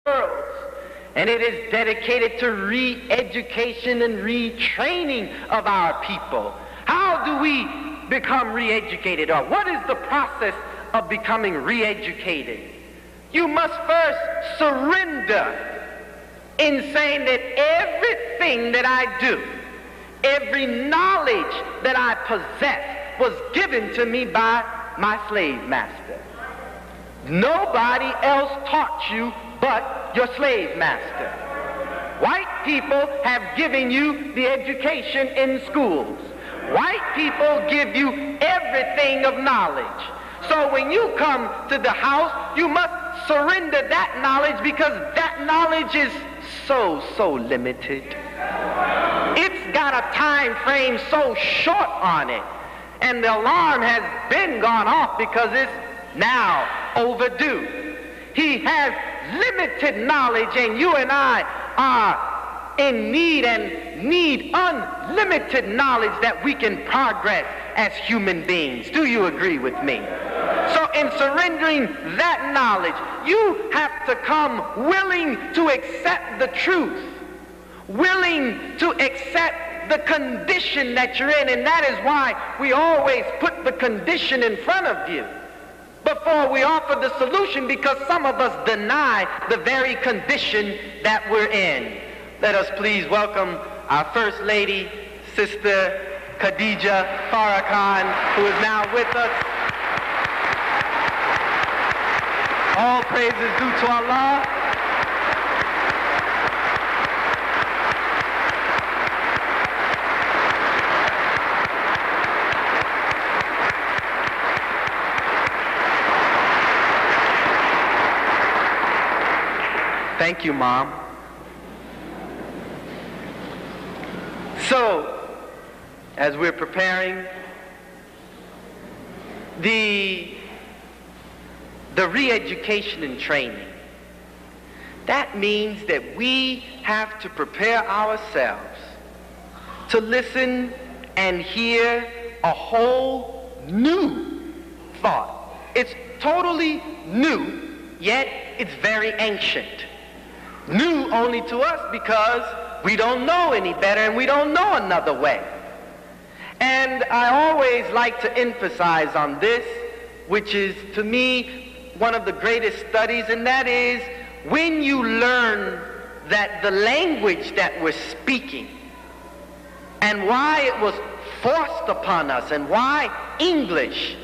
world. And it is dedicated to re-education and retraining of our people. How do we become re-educated? Or what is the process of becoming re-educated? You must first surrender in saying that everything that I do, every knowledge that I possess was given to me by my slave master. Nobody else taught you but your slave master. White people have given you the education in schools. White people give you everything of knowledge. So when you come to the house, you must surrender that knowledge, because that knowledge is so limited. It's got a time frame so short on it, and the alarm has been gone off because it's now overdue. He has limited knowledge, and you and I are in need and need unlimited knowledge that we can progress as human beings. Do you agree with me? So in surrendering that knowledge, you have to come willing to accept the truth, willing to accept the condition that you're in, and that is why we always put the condition in front of you before we offer the solution, because some of us deny the very condition that we're in. Let us please welcome our First Lady, Sister Khadija Farrakhan, who is now with us. All praises due to Allah. Thank you, Mom. So, as we're preparing the re-education and training, that means that we have to prepare ourselves to listen and hear a whole new thought. It's totally new, yet it's very ancient. New only to us because we don't know any better and we don't know another way. And I always like to emphasize on this, which is to me one of the greatest studies, and that is when you learn that the language that we're speaking and why it was forced upon us and why English.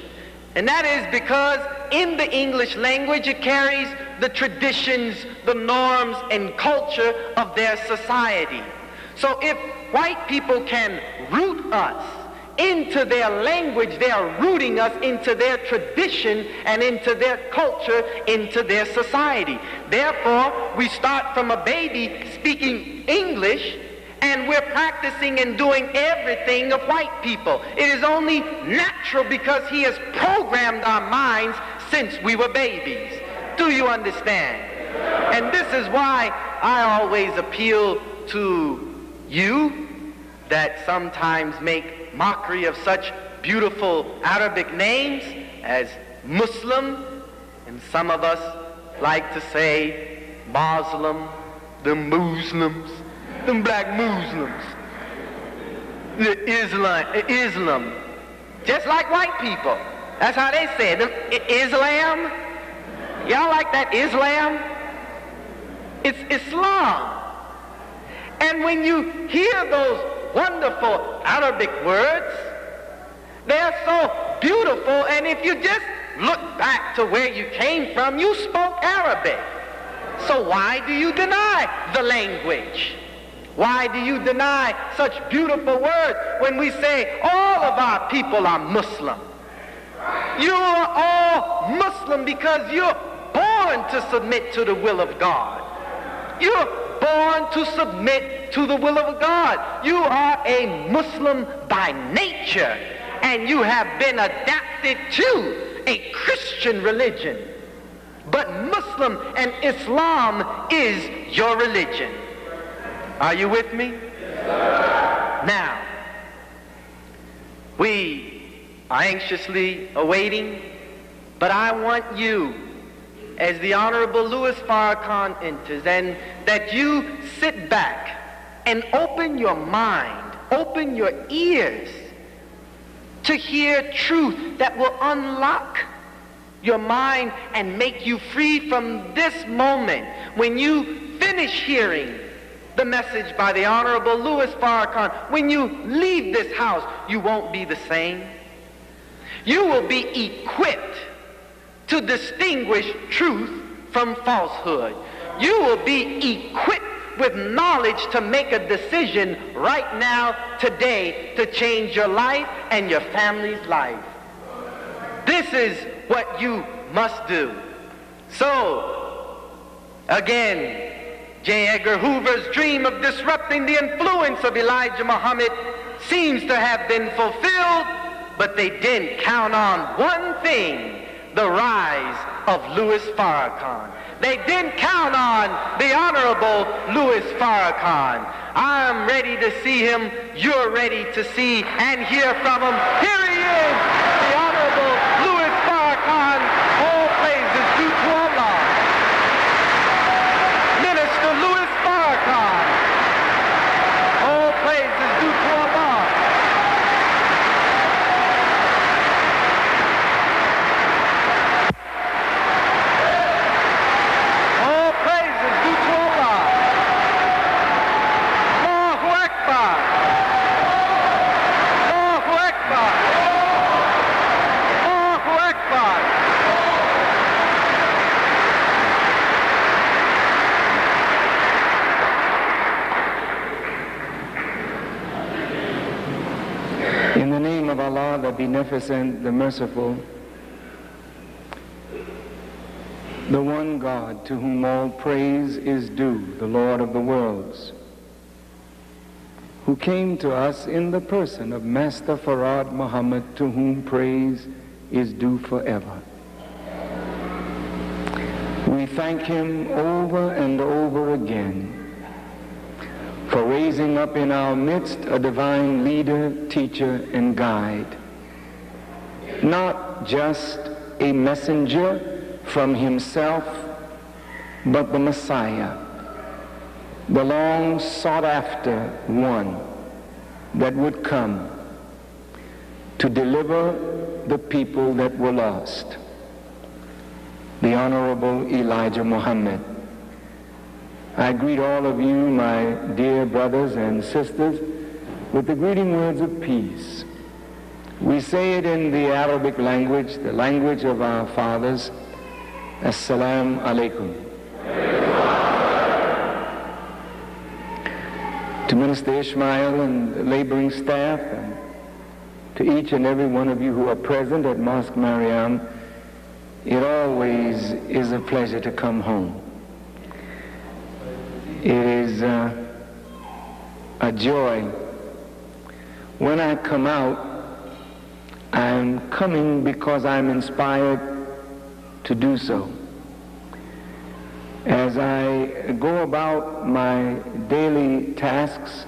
And that is because in the English language it carries the traditions, the norms, and culture of their society. So if white people can root us into their language, they are rooting us into their tradition and into their culture, into their society. Therefore, we start from a baby speaking English, and we're practicing and doing everything of white people. It is only natural because he has programmed our minds since we were babies. Do you understand? And this is why I always appeal to you that sometimes make mockery of such beautiful Arabic names as Muslim, and some of us like to say Muslim, the Muslims, them black Muslims, the Islam, just like white people. That's how they say it. Islam. Y'all like that Islam? It's Islam. And when you hear those wonderful Arabic words, they're so beautiful, and if you just look back to where you came from, you spoke Arabic. So why do you deny the language? Why do you deny such beautiful words when we say all of our people are Muslim? You are all Muslim because you're born to submit to the will of God. You're born to submit to the will of God. You are a Muslim by nature, and you have been adapted to a Christian religion. But Muslim and Islam is your religion. Are you with me? Now, we are anxiously awaiting, but I want you as the Honorable Louis Farrakhan enters, and that you sit back and open your mind, open your ears to hear truth that will unlock your mind and make you free from this moment. When you finish hearing the message by the Honorable Louis Farrakhan, when you leave this house, you won't be the same. You will be equipped to distinguish truth from falsehood. You will be equipped with knowledge to make a decision right now, today, to change your life and your family's life. This is what you must do. So, again, J. Edgar Hoover's dream of disrupting the influence of Elijah Muhammad seems to have been fulfilled, but they didn't count on one thing: the rise of Louis Farrakhan. They didn't count on the Honorable Louis Farrakhan. I'm ready to see him. You're ready to see and hear from him. Here he is, the Honorable Louis Farrakhan. All praises due to Allah. Minister Louis Farrakhan. All praises due to Allah. In the name of Allah, the Beneficent, the Merciful, the one God to whom all praise is due, the Lord of the worlds, who came to us in the person of Master Farad Muhammad, to whom praise is due forever. We thank him over and over again for raising up in our midst a divine leader, teacher, and guide. Not just a messenger from himself, but the Messiah, the long sought after one that would come to deliver the people that were lost, the Honorable Elijah Muhammad. I greet all of you, my dear brothers and sisters, with the greeting words of peace. We say it in the Arabic language, the language of our fathers. Assalamu alaikum. To Minister Ismail and the laboring staff, and to each and every one of you who are present at Mosque Maryam, it always is a pleasure to come home. It is a joy. When I come out, I'm coming because I'm inspired to do so. As I go about my daily tasks,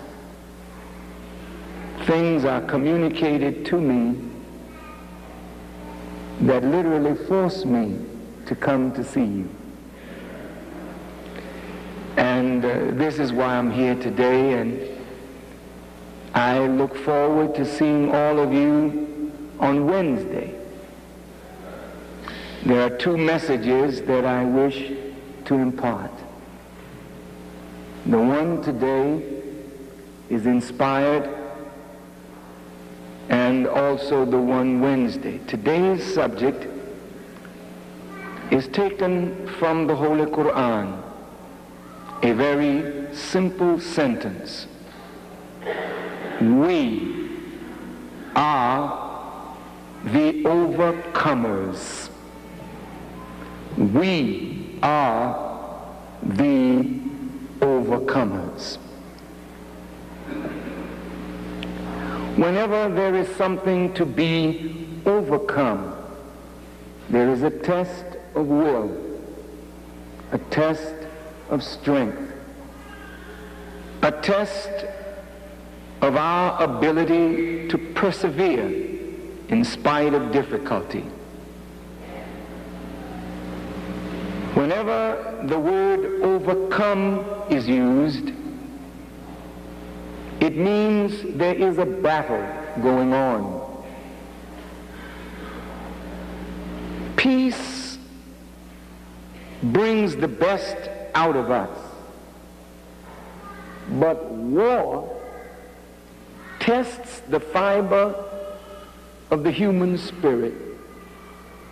things are communicated to me that literally force me to come to see you. And this is why I'm here today, and I look forward to seeing all of you on Wednesday. There are two messages that I wish to impart. The one today is inspired, and also the one Wednesday. Today's subject is taken from the Holy Quran. A very simple sentence. We are the overcomers. We are the overcomers. Whenever there is something to be overcome, there is a test of will, a test of strength, a test of our ability to persevere in spite of difficulty. Whenever the word overcome is used, it means there is a battle going on. Peace brings the best out of us, but war tests the fiber of the human spirit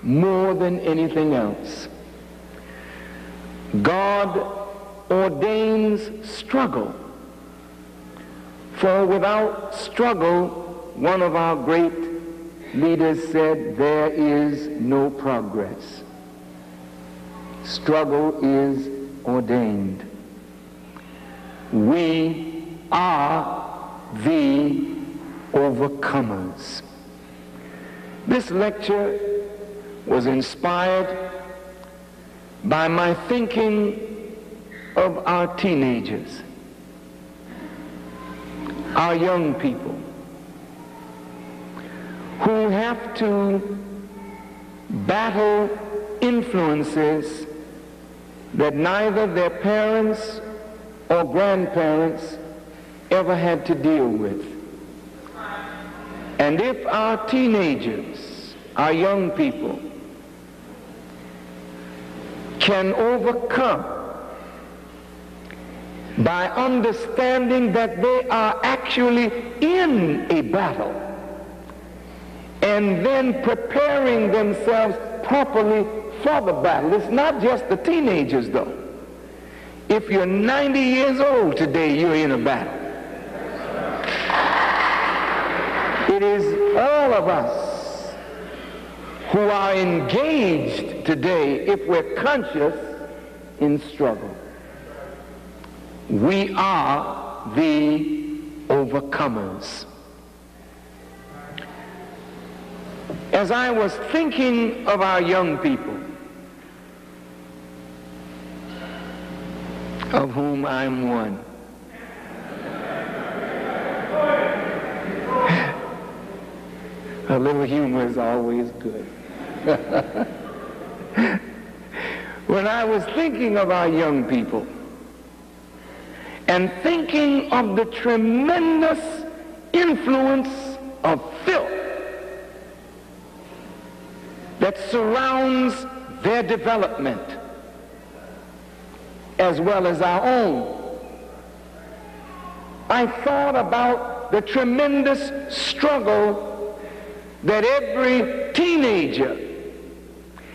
more than anything else. God ordains struggle, for without struggle, one of our great leaders said, there is no progress. Struggle is ordained. We are the overcomers. This lecture was inspired by my thinking of our teenagers, our young people, who have to battle influences that neither their parents or grandparents ever had to deal with. And if our teenagers, our young people, can overcome by understanding that they are actually in a battle and then preparing themselves properly for the battle. It's not just the teenagers, though. If you're 90 years old today, you're in a battle. It is all of us who are engaged today, if we're conscious, in struggle. We are the overcomers. As I was thinking of our young people, of whom I'm one, a little humor is always good. When I was thinking of our young people and thinking of the tremendous influence of filth that surrounds their development as well as our own, I thought about the tremendous struggle that every teenager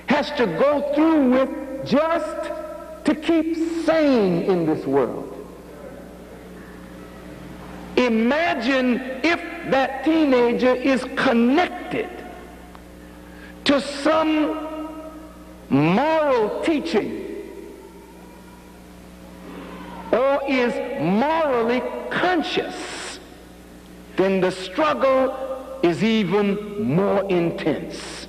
has to go through with just to keep sane in this world. Imagine if that teenager is connected to some moral teaching or is morally conscious, then the struggle is even more intense.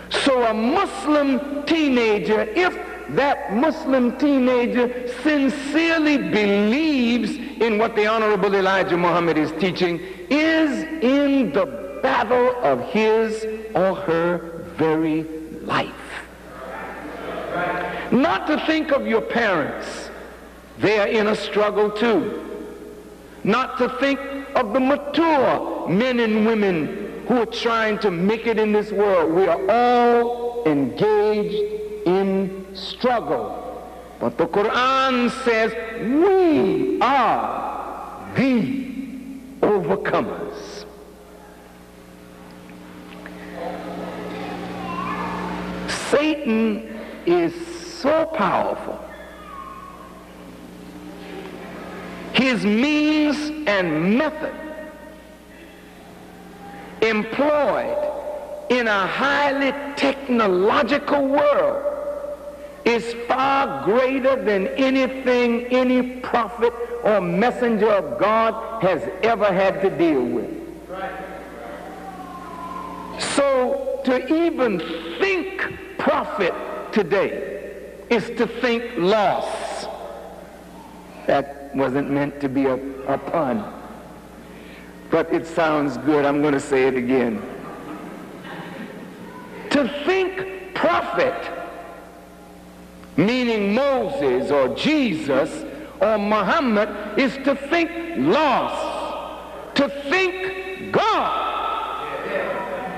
So a Muslim teenager, if that Muslim teenager sincerely believes in what the Honorable Elijah Muhammad is teaching, is in the battle of his or her very life. Not to think of your parents, they are in a struggle too. Not to think of the mature men and women who are trying to make it in this world. We are all engaged in struggle. But the Quran says we are the overcomers. Satan is so powerful. His means and method employed in a highly technological world is far greater than anything any prophet or messenger of God has ever had to deal with. So to even think profit today is to think loss. That wasn't meant to be a pun, but it sounds good. I'm going to say it again. To think profit meaning Moses or Jesus or Muhammad, is to think lost. To think God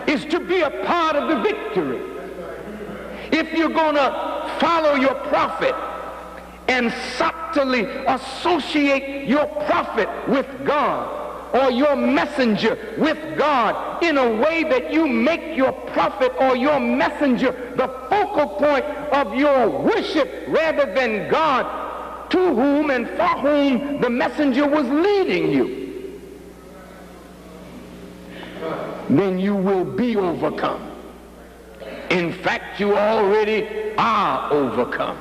is to be a part of the victory. If you're going to follow your prophet and subtly associate your prophet with God, or your messenger with God, in a way that you make your prophet or your messenger the focal point of your worship rather than God, to whom and for whom the messenger was leading you, then you will be overcome. In fact, you already are overcome.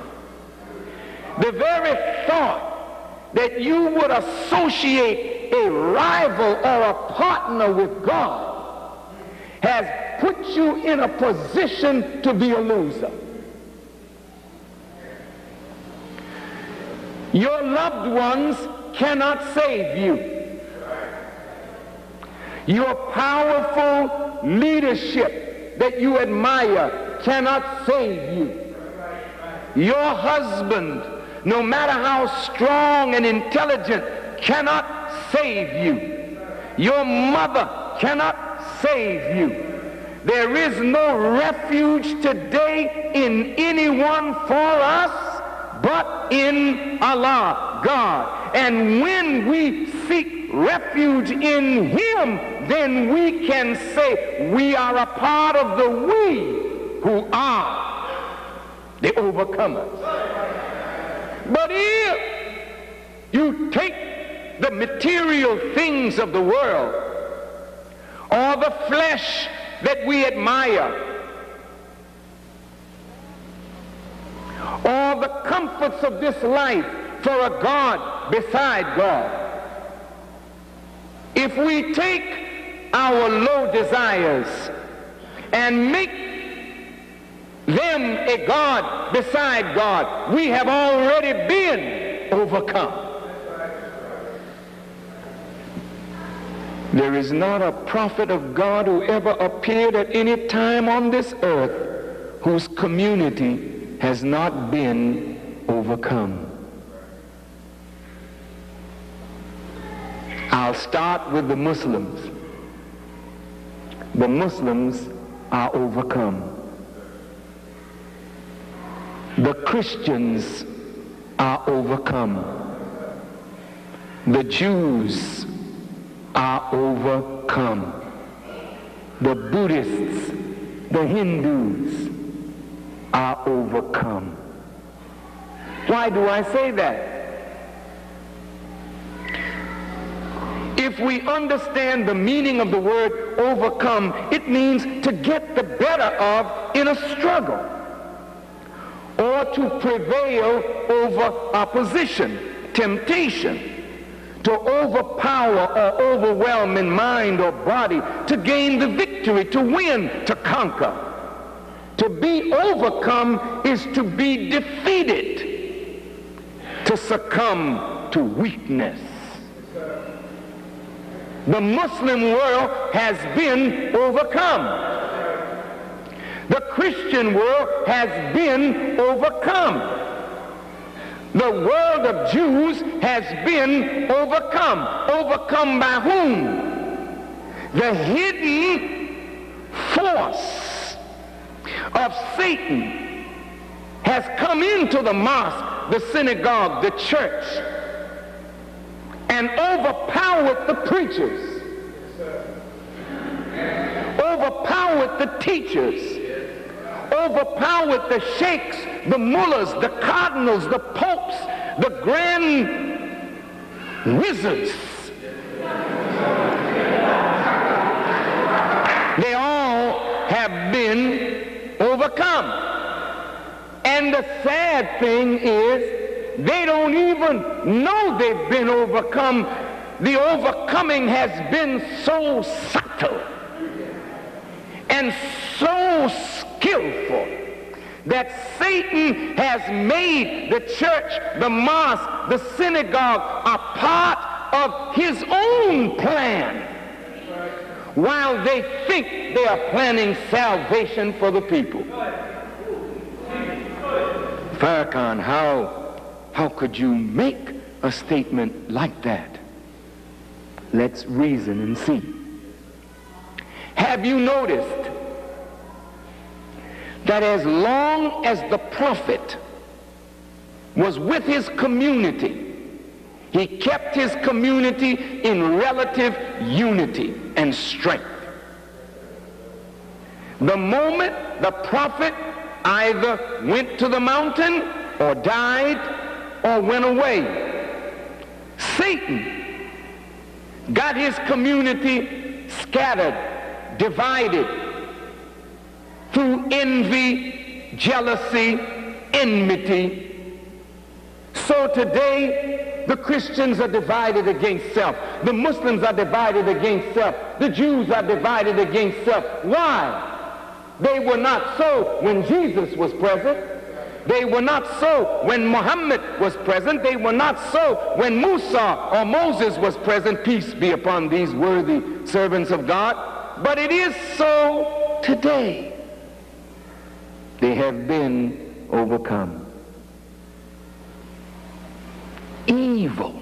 The very thought that you would associate a rival or a partner with God has put you in a position to be a loser. Your loved ones cannot save you. Your powerful leadership that you admire cannot save you. Your husband, no matter how strong and intelligent, cannot save you. Your mother cannot save you. There is no refuge today in anyone for us but in Allah, God. And when we seek refuge in Him, then we can say we are a part of the we who are the overcomers. But if you take the material things of the world, or the flesh that we admire, or the comforts of this life for a God beside God, if we take our low desires and make them a God beside God, we have already been overcome. There is not a prophet of God who ever appeared at any time on this earth whose community has not been overcome. I'll start with the Muslims. The Muslims are overcome. The Christians are overcome. The Jews are overcome. The Buddhists, the Hindus are overcome. Why do I say that? If we understand the meaning of the word overcome, it means to get the better of in a struggle, or to prevail over opposition, temptation, to overpower or overwhelm in mind or body, to gain the victory, to win, to conquer. To be overcome is to be defeated, to succumb to weakness. The Muslim world has been overcome. The Christian world has been overcome. The world of Jews has been overcome. Overcome by whom? The hidden force of Satan has come into the mosque, the synagogue, the church, and overpowered the preachers, overpowered the teachers, overpowered the sheikhs, the mullahs, the cardinals, the popes, the grand wizards. They all have been overcome. And the sad thing is, they don't even know they've been overcome. The overcoming has been so subtle and so skillful that Satan has made the church, the mosque, the synagogue a part of his own plan, while they think they are planning salvation for the people. Farrakhan, how could you make a statement like that? Let's reason and see. Have you noticed that as long as the prophet was with his community, he kept his community in relative unity and strength? The moment the prophet either went to the mountain or died or went away, Satan got his community scattered, divided through envy, jealousy, enmity. So today, the Christians are divided against self. The Muslims are divided against self. The Jews are divided against self. Why? They were not so when Jesus was present. They were not so when Muhammad was present. They were not so when Musa or Moses was present. Peace be upon these worthy servants of God. But it is so today. They have been overcome. Evil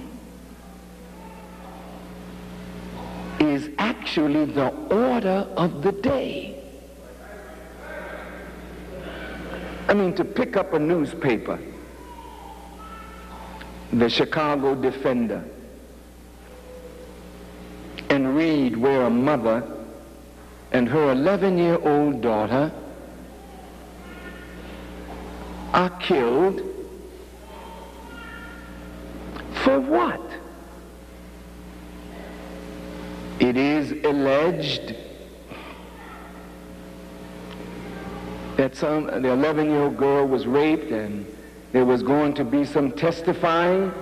is actually the order of the day. I mean, to pick up a newspaper, the Chicago Defender, and read where a mother and her 11-year-old daughter are killed. For what? It is alleged that the 11-year-old girl was raped and there was going to be some testifying,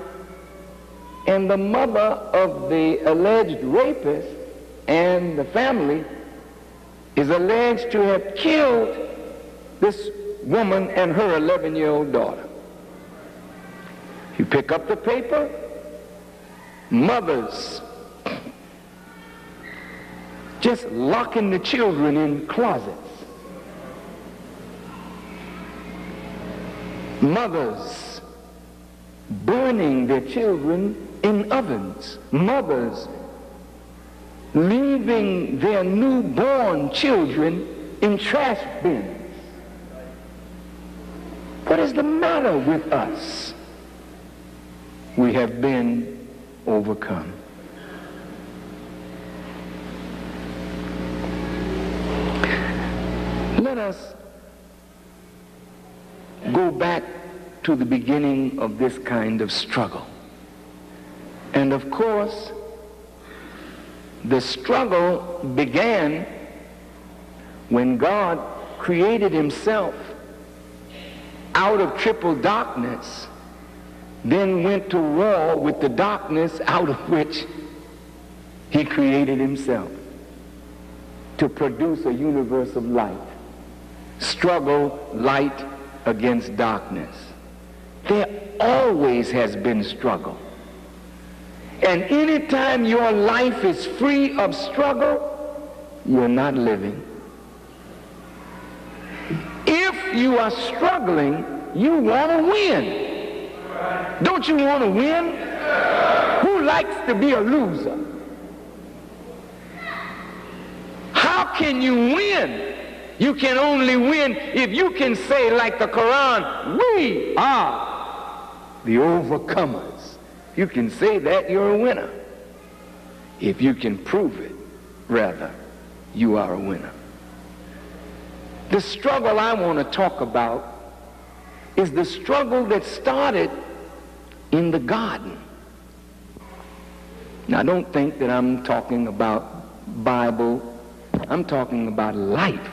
and the mother of the alleged rapist and the family is alleged to have killed this woman and her 11-year-old daughter. You pick up the paper, mothers just locking the children in closets. Mothers burning their children in ovens. Mothers leaving their newborn children in trash bins. What is the matter with us? We have been overcome. Let us go back to the beginning of this kind of struggle. And of course, the struggle began when God created himself out of triple darkness, then went to war with the darkness out of which he created himself to produce a universe of light. Struggle, light against darkness. There always has been struggle. And anytime your life is free of struggle, you're not living. If you are struggling, you want to win. Don't you want to win? Who likes to be a loser? How can you win? You can only win if you can say, like the Quran, we are the overcomers. You can say that, you're a winner. If you can prove it, rather, you are a winner. The struggle I want to talk about is the struggle that started in the garden. Now, don't think that I'm talking about Bible. I'm talking about life.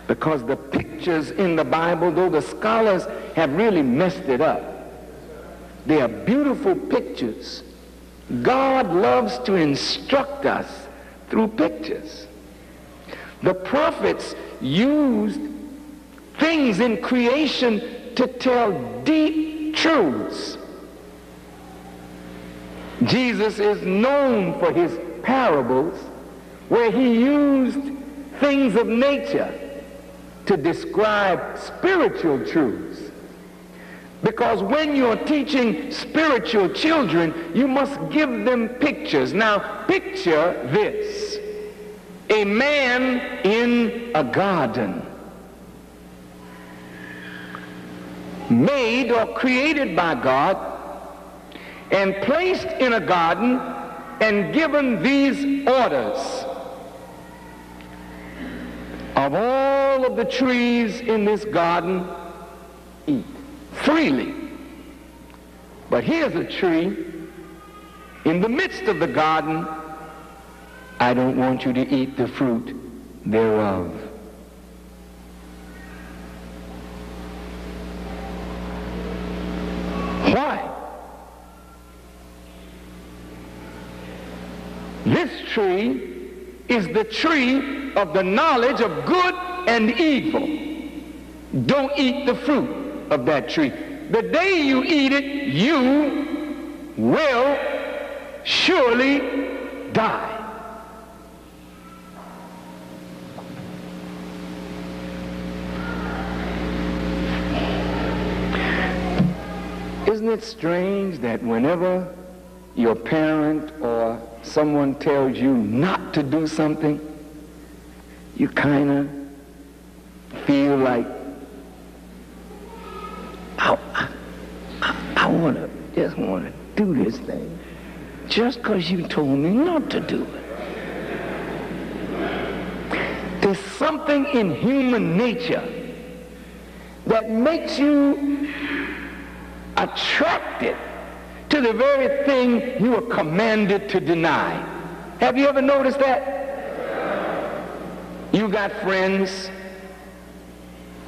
Because the pictures in the Bible, though the scholars have really messed it up, they are beautiful pictures. God loves to instruct us through pictures. The prophets used things in creation to tell deep truths. Jesus is known for his parables where he used things of nature to describe spiritual truths. Because when you're teaching spiritual children, you must give them pictures. Now, picture this: a man in a garden, made or created by God, and placed in a garden and given these orders: of all of the trees in this garden, eat freely. But here's a tree in the midst of the garden. I don't want you to eat the fruit thereof. Why? This tree is the tree of the knowledge of good and evil. Don't eat the fruit of that tree. The day you eat it, you will surely die. Isn't it strange that whenever your parent or someone tells you not to do something, you kind of feel like, I just want to do this thing just because you told me not to do it. There's something in human nature that makes you attracted to the very thing you are commanded to deny. Have you ever noticed that? You got friends,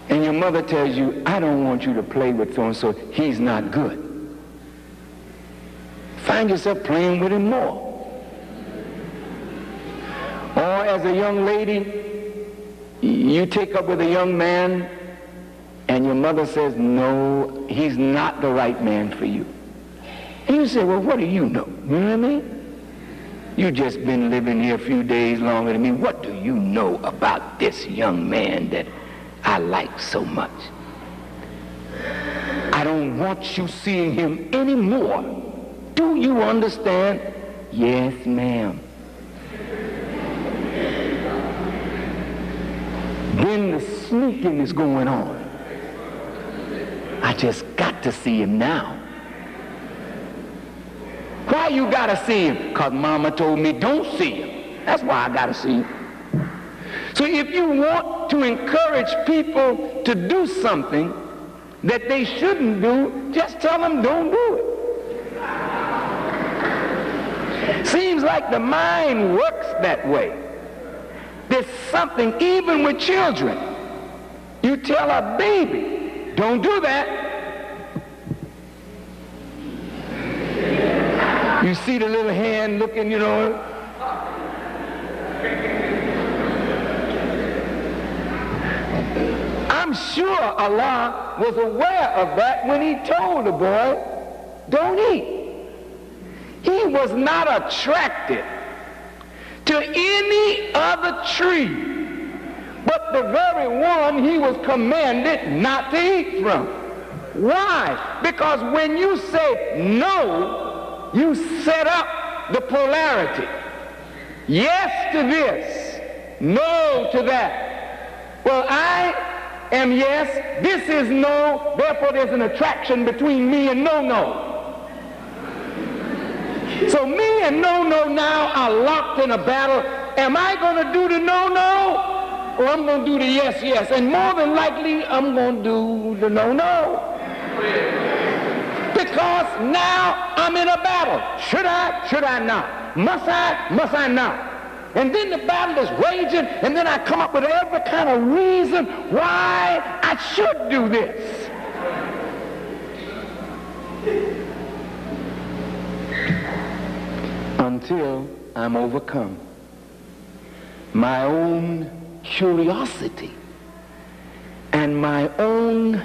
and your mother tells you, I don't want you to play with so-and-so, he's not good. Find yourself playing with him more. Or as a young lady, you take up with a young man, and your mother says, no, he's not the right man for you. And you say, well, what do you know? You know what I mean? You just been living here a few days longer than me. What do you know about this young man that I like so much? I don't want you seeing him anymore. Do you understand? Yes, ma'am. Then the sneaking is going on. I just got to see him now. Why you gotta see him? Because mama told me don't see him. That's why I gotta see him. So if you want to encourage people to do something that they shouldn't do, just tell them don't do it. Seems like the mind works that way. There's something, even with children. You tell a baby, don't do that. You see the little hand looking, you know. I'm sure Allah was aware of that when he told the boy, don't eat. He was not attracted to any other tree but the very one he was commanded not to eat from. Why? Because when you say no, you set up the polarity. Yes to this, no to that. Well, I am yes, this is no, therefore there's an attraction between me and no. So me and no now are locked in a battle. Am I going to do the no, or I'm going to do the yes? And more than likely, I'm going to do the no. Because now I'm in a battle. Should I not? Must I not? And then the battle is raging, and then I come up with every kind of reason why I should do this. Until I'm overcome. My own curiosity and my own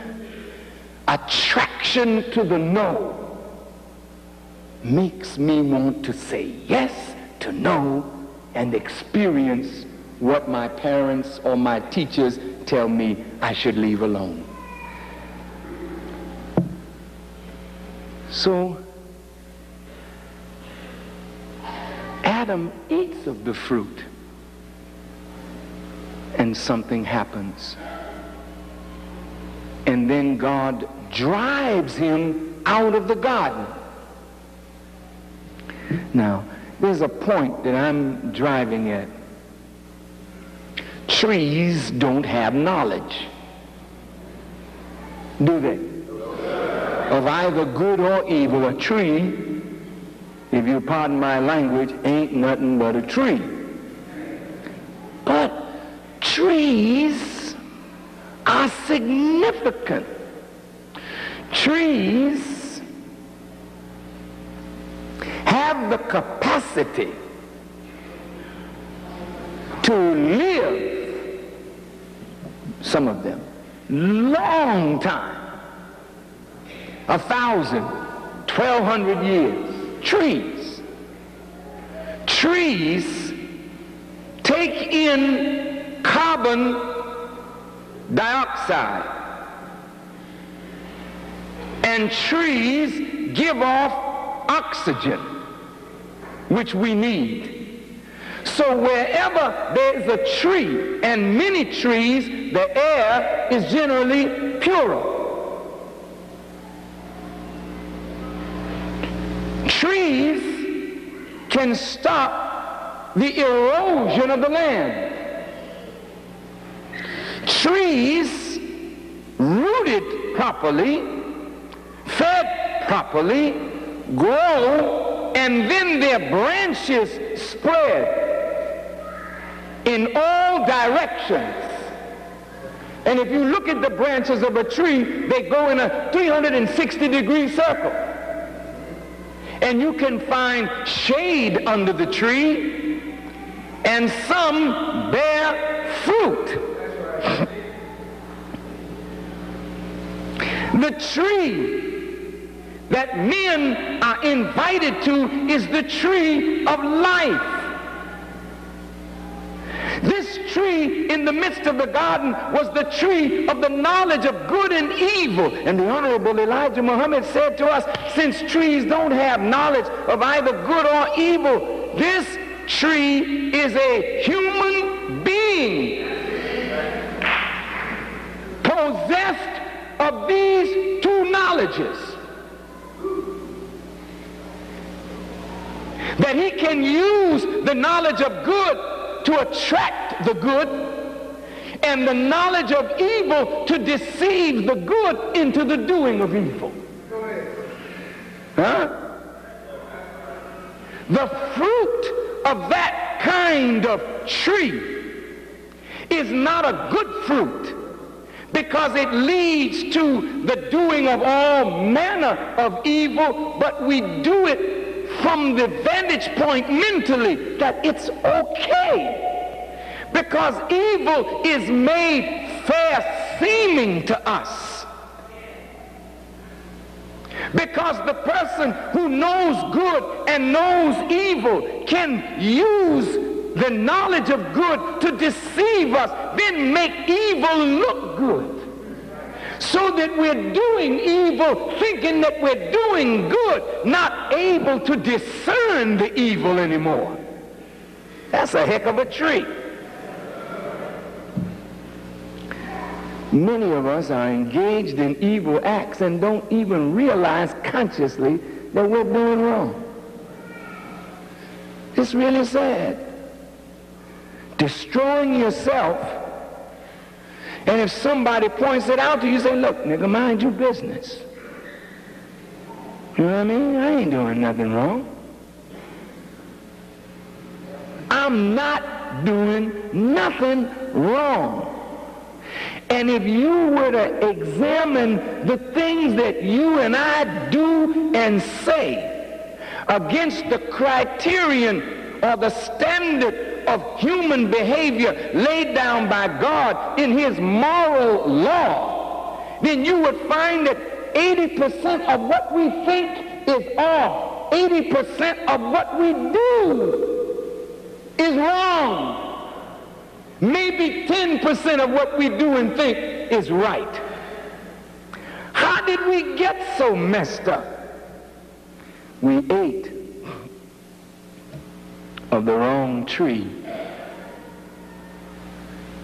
attraction to the no makes me want to say yes to no and experience what my parents or my teachers tell me I should leave alone. So Adam eats of the fruit, and something happens. And then God drives him out of the garden. Now, there's a point that I'm driving at. Trees don't have knowledge, do they? Of either good or evil. A tree, if you pardon my language, ain't nothing but a tree. But trees are significant. Trees have the capacity to live, some of them, long time. 1,000, 1,200 years. Trees. Trees take in carbon dioxide, and trees give off oxygen, which we need. So wherever there's a tree, and many trees, the air is generally purer. Trees can stop the erosion of the land. Trees rooted properly, fed properly, grow, and then their branches spread in all directions. And if you look at the branches of a tree, they go in a 360-degree circle. And you can find shade under the tree, and some bear fruit. The tree that men are invited to is the tree of life. This tree in the midst of the garden was the tree of the knowledge of good and evil. And the Honorable Elijah Muhammad said to us, since trees don't have knowledge of either good or evil, this tree is a human being possessed of these two knowledges. That he can use the knowledge of good to attract the good, and the knowledge of evil to deceive the good into the doing of evil. Huh? The fruit of that kind of tree is not a good fruit, because it leads to the doing of all manner of evil, but we do it from the vantage point mentally that it's okay, because evil is made fair seeming to us. Because the person who knows good and knows evil can use the knowledge of good to deceive us, then make evil look good. So that we're doing evil, thinking that we're doing good, not able to discern the evil anymore. That's a heck of a tree. Many of us are engaged in evil acts and don't even realize consciously that we're doing wrong. It's really sad. Destroying yourself. And if somebody points it out to you, you say, look, nigga, mind your business. You know what I mean? I ain't doing nothing wrong. I'm not doing nothing wrong. And if you were to examine the things that you and I do and say against the criterion or the standard of human behavior laid down by God in his moral law, then you would find that 80% of what we think is off. 80% of what we do is wrong. Maybe 10% of what we do and think is right. How did we get so messed up? We ate of the wrong tree.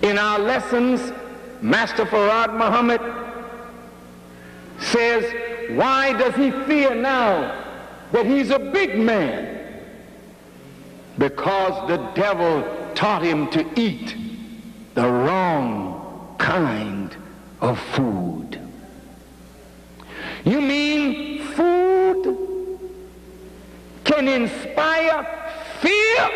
In our lessons, Master Farad Muhammad says, why does he fear now that he's a big man? Because the devil taught him to eat the wrong kind of food. You mean food can inspire fear?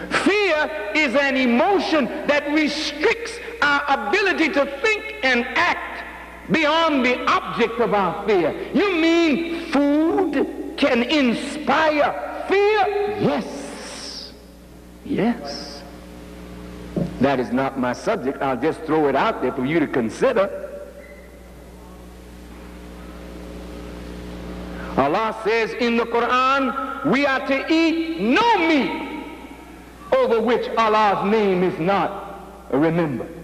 Fear is an emotion that restricts our ability to think and act beyond the object of our fear. You mean food can inspire fear? Yes. Yes. That is not my subject. I'll just throw it out there for you to consider. Allah says in the Quran, we are to eat no meat over which Allah's name is not remembered.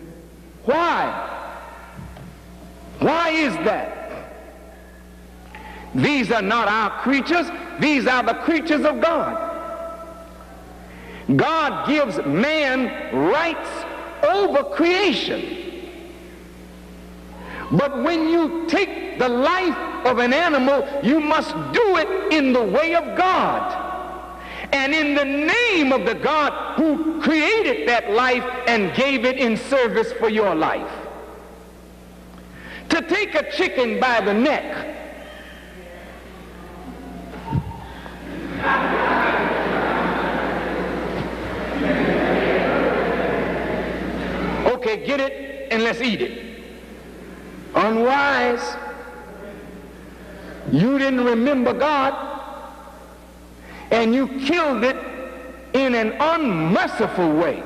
Why? Why is that? These are not our creatures. These are the creatures of God. God gives man rights over creation. But when you take the life of an animal, you must do it in the way of God and in the name of the God who created that life and gave it in service for your life. To take a chicken by the neck okay, get it and let's eat it. Unwise. You didn't remember God and you killed it in an unmerciful way.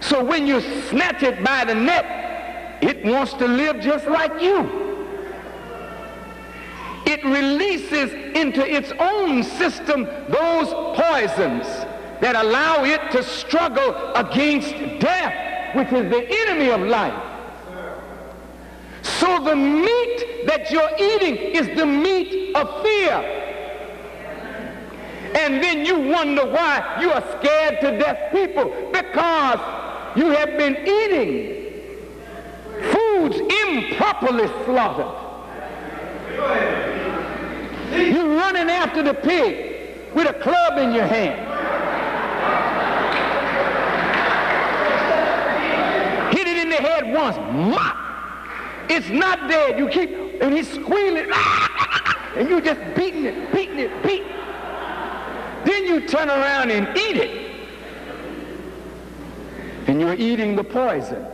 So when you snatch it by the neck, it wants to live just like you. It releases into its own system those poisons that allow it to struggle against death, which is the enemy of life. So the meat that you're eating is the meat of fear. And then you wonder why you are scared to death people, because you have been eating foods improperly slaughtered. You're running after the pig with a club in your hand. Hit it in the head once. Mop! It's not dead. You keep, and he's squealing, and you just beating it. Then you turn around and eat it. And you're eating the poison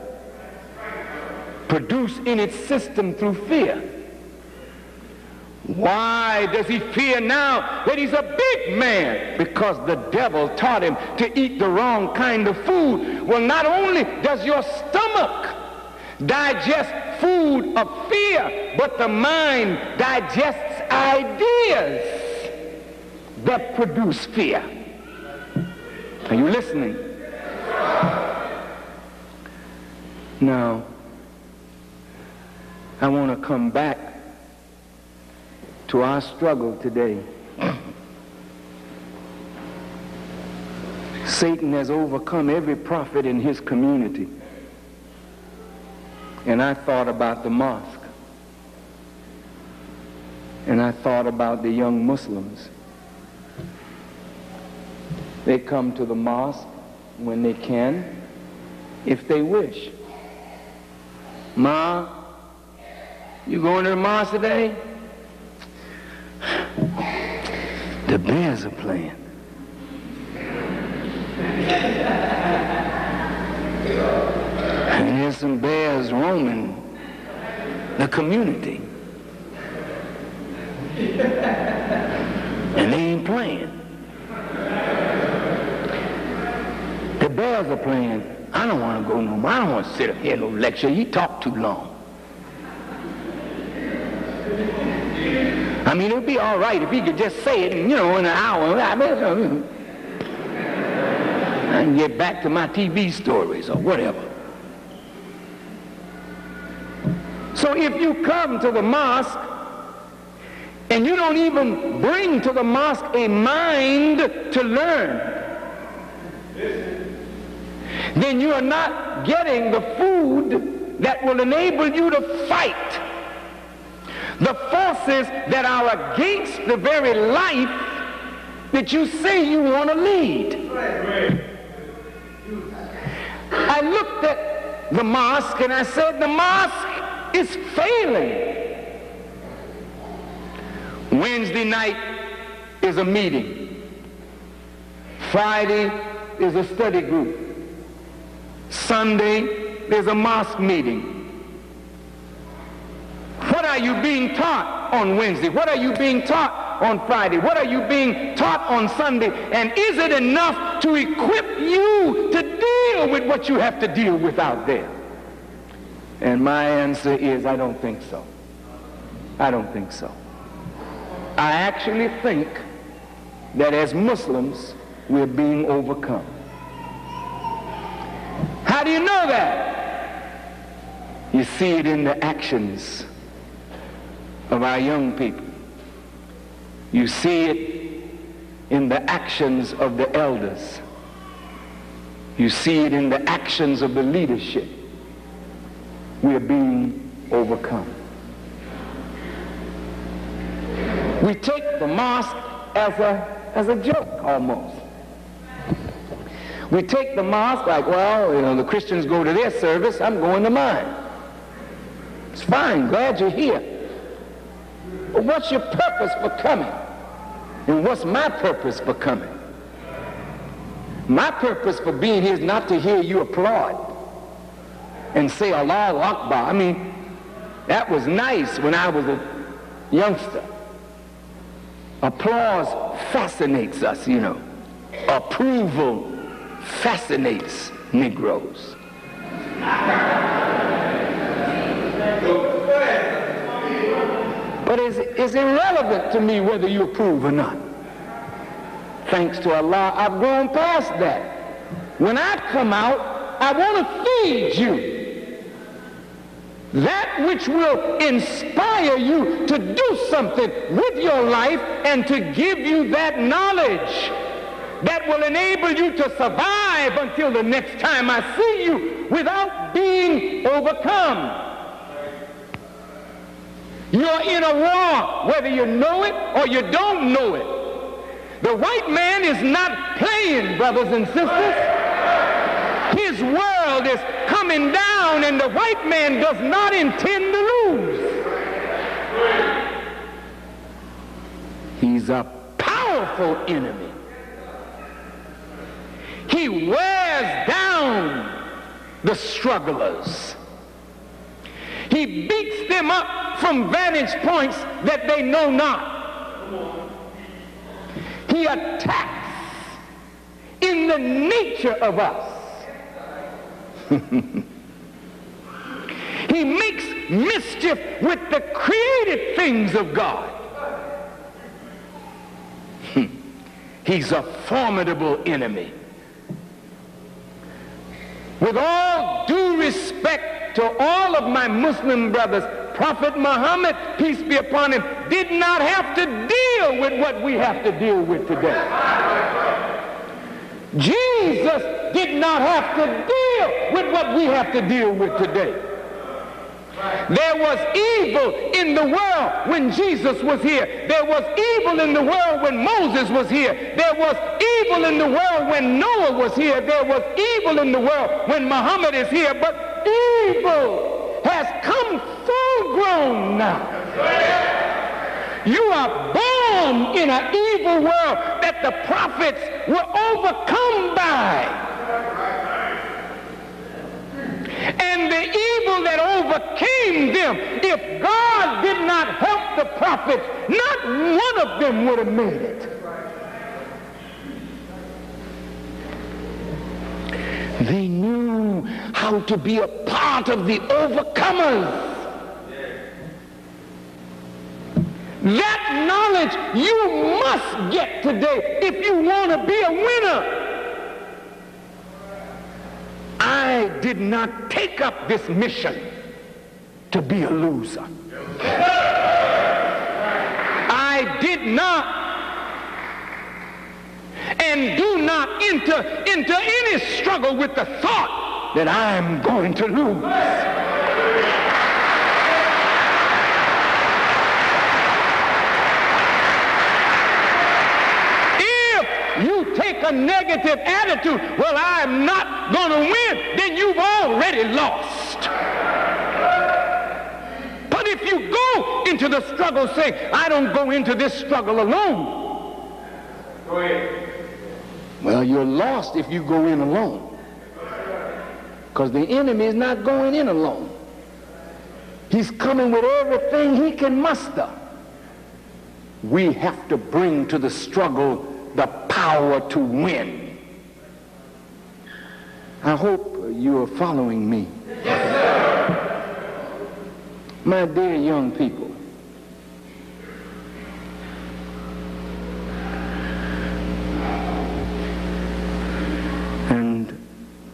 produced in its system through fear. Why does he fear now that he's a big man? Because the devil taught him to eat the wrong kind of food. Well, not only does your stomach digest food of fear, but the mind digests ideas that produce fear. Are you listening? Now, I want to come back to our struggle today. Satan has overcome every prophet in his community. And I thought about the mosque. And I thought about the young Muslims. They come to the mosque when they can, if they wish. Ma, you going to the mosque today? The Bears are playing. And there's some bears roaming the community. And they ain't playing. The bears are playing. I don't want to go no more. I don't want to sit up here no lecture. He talked too long. I mean, it'd be all right if he could just say it, in, in an hour. I can get back to my TV stories or whatever. So if you come to the mosque and you don't even bring to the mosque a mind to learn, then you are not getting the food that will enable you to fight the forces that are against the very life that you say you want to lead. I looked at the mosque and I said, the mosque is failing. Wednesday night is a meeting. Friday is a study group. Sunday there's a mosque meeting. What are you being taught on Wednesday? What are you being taught on Friday? What are you being taught on Sunday? And is it enough to equip you to deal with what you have to deal with out there? And my answer is, I don't think so. I don't think so. I actually think that as Muslims, we're being overcome. How do you know that? You see it in the actions of our young people. You see it in the actions of the elders. You see it in the actions of the leadership. We're being overcome. We take the mosque as a joke almost. We take the mosque like, well, you know, the Christians go to their service, I'm going to mine. It's fine, glad you're here. But what's your purpose for coming? And what's my purpose for coming? My purpose for being here is not to hear you applaud and say Allahu Akbar. I mean, that was nice when I was a youngster. Applause fascinates us, you know. Approval fascinates Negroes. But it's irrelevant to me whether you approve or not. Thanks to Allah, I've grown past that. When I come out, I want to feed you that which will inspire you to do something with your life and to give you that knowledge that will enable you to survive until the next time I see you without being overcome. You're in a war, whether you know it or you don't know it. The white man is not playing, brothers and sisters. His world is coming down, and the white man does not intend to lose. He's a powerful enemy. He wears down the strugglers. He beats them up from vantage points that they know not. He attacks in the nature of us. He makes mischief with the created things of God. He's a formidable enemy. With all due respect to all of my Muslim brothers, Prophet Muhammad, peace be upon him, did not have to deal with what we have to deal with today. Jesus did not have to deal with what we have to deal with today. There was evil in the world when Jesus was here. There was evil in the world when Moses was here. There was evil in the world when Noah was here. There was evil in the world when Muhammad is here. But evil has come full grown now. You are born in an evil world that the prophets were overcome by. And the evil that overcame them, if God did not help the prophets, not one of them would have made it. They knew how to be a part of the overcomers. That knowledge you must get today if you want to be a winner. did not take up this mission to be a loser. I did not and do not enter into any struggle with the thought that I am going to lose. You take a negative attitude, well, I'm not going to win, then you've already lost. But if you go into the struggle saying, I don't go into this struggle alone, go ahead. Well, you're lost if you go in alone. Because the enemy is not going in alone. He's coming with everything he can muster. We have to bring to the struggle the power to win. I hope you are following me. My dear young people, and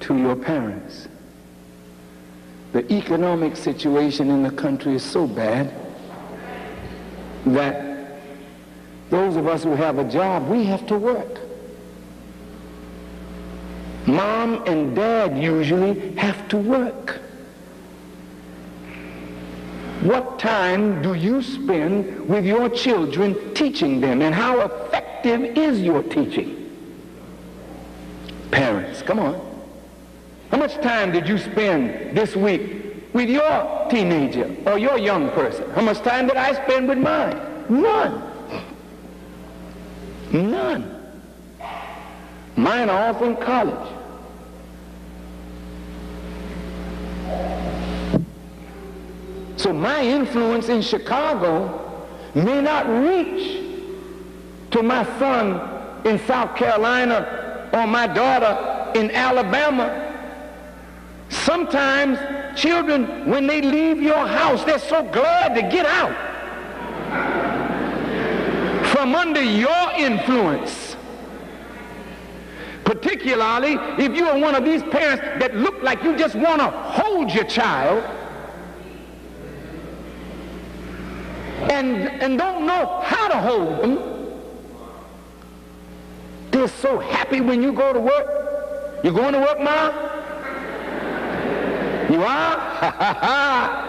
to your parents, the economic situation in the country is so bad that those of us who have a job, we have to work. Mom and dad usually have to work. What time do you spend with your children teaching them, and how effective is your teaching? Parents, come on. How much time did you spend this week with your teenager or your young person? How much time did I spend with mine? None. None. Mine are off in college. So my influence in Chicago may not reach to my son in South Carolina or my daughter in Alabama. Sometimes children, when they leave your house, they're so glad to get out from under your influence. Particularly if you are one of these parents that look like you just want to hold your child and don't know how to hold them. They're so happy when you go to work. You going to work, Mom? You are? Ha ha ha.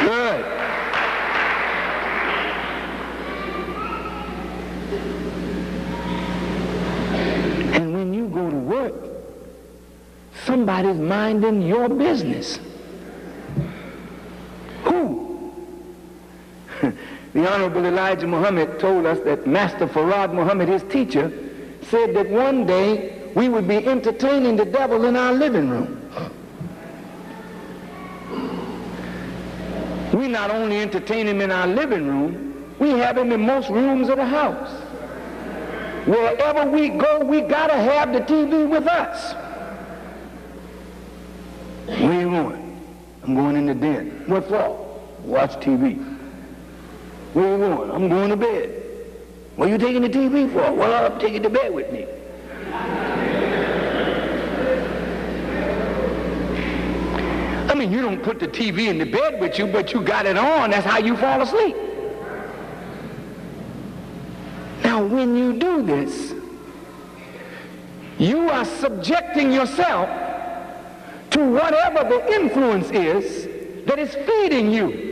Good. And when you go to work, somebody's minding your business. Who? The Honorable Elijah Muhammad told us that Master Farad Muhammad, his teacher, said that one day we would be entertaining the devil in our living room. We not only entertain him in our living room, we have him in most rooms of the house. Wherever we go, we gotta have the TV with us. Where you going? I'm going in the den. What for? Watch TV. Where you going? I'm going to bed. What are you taking the TV for? Well, I'm taking it to bed with me. I mean, you don't put the TV in the bed with you, but you got it on. That's how you fall asleep. Now, when you do this, you are subjecting yourself to whatever the influence is that is feeding you.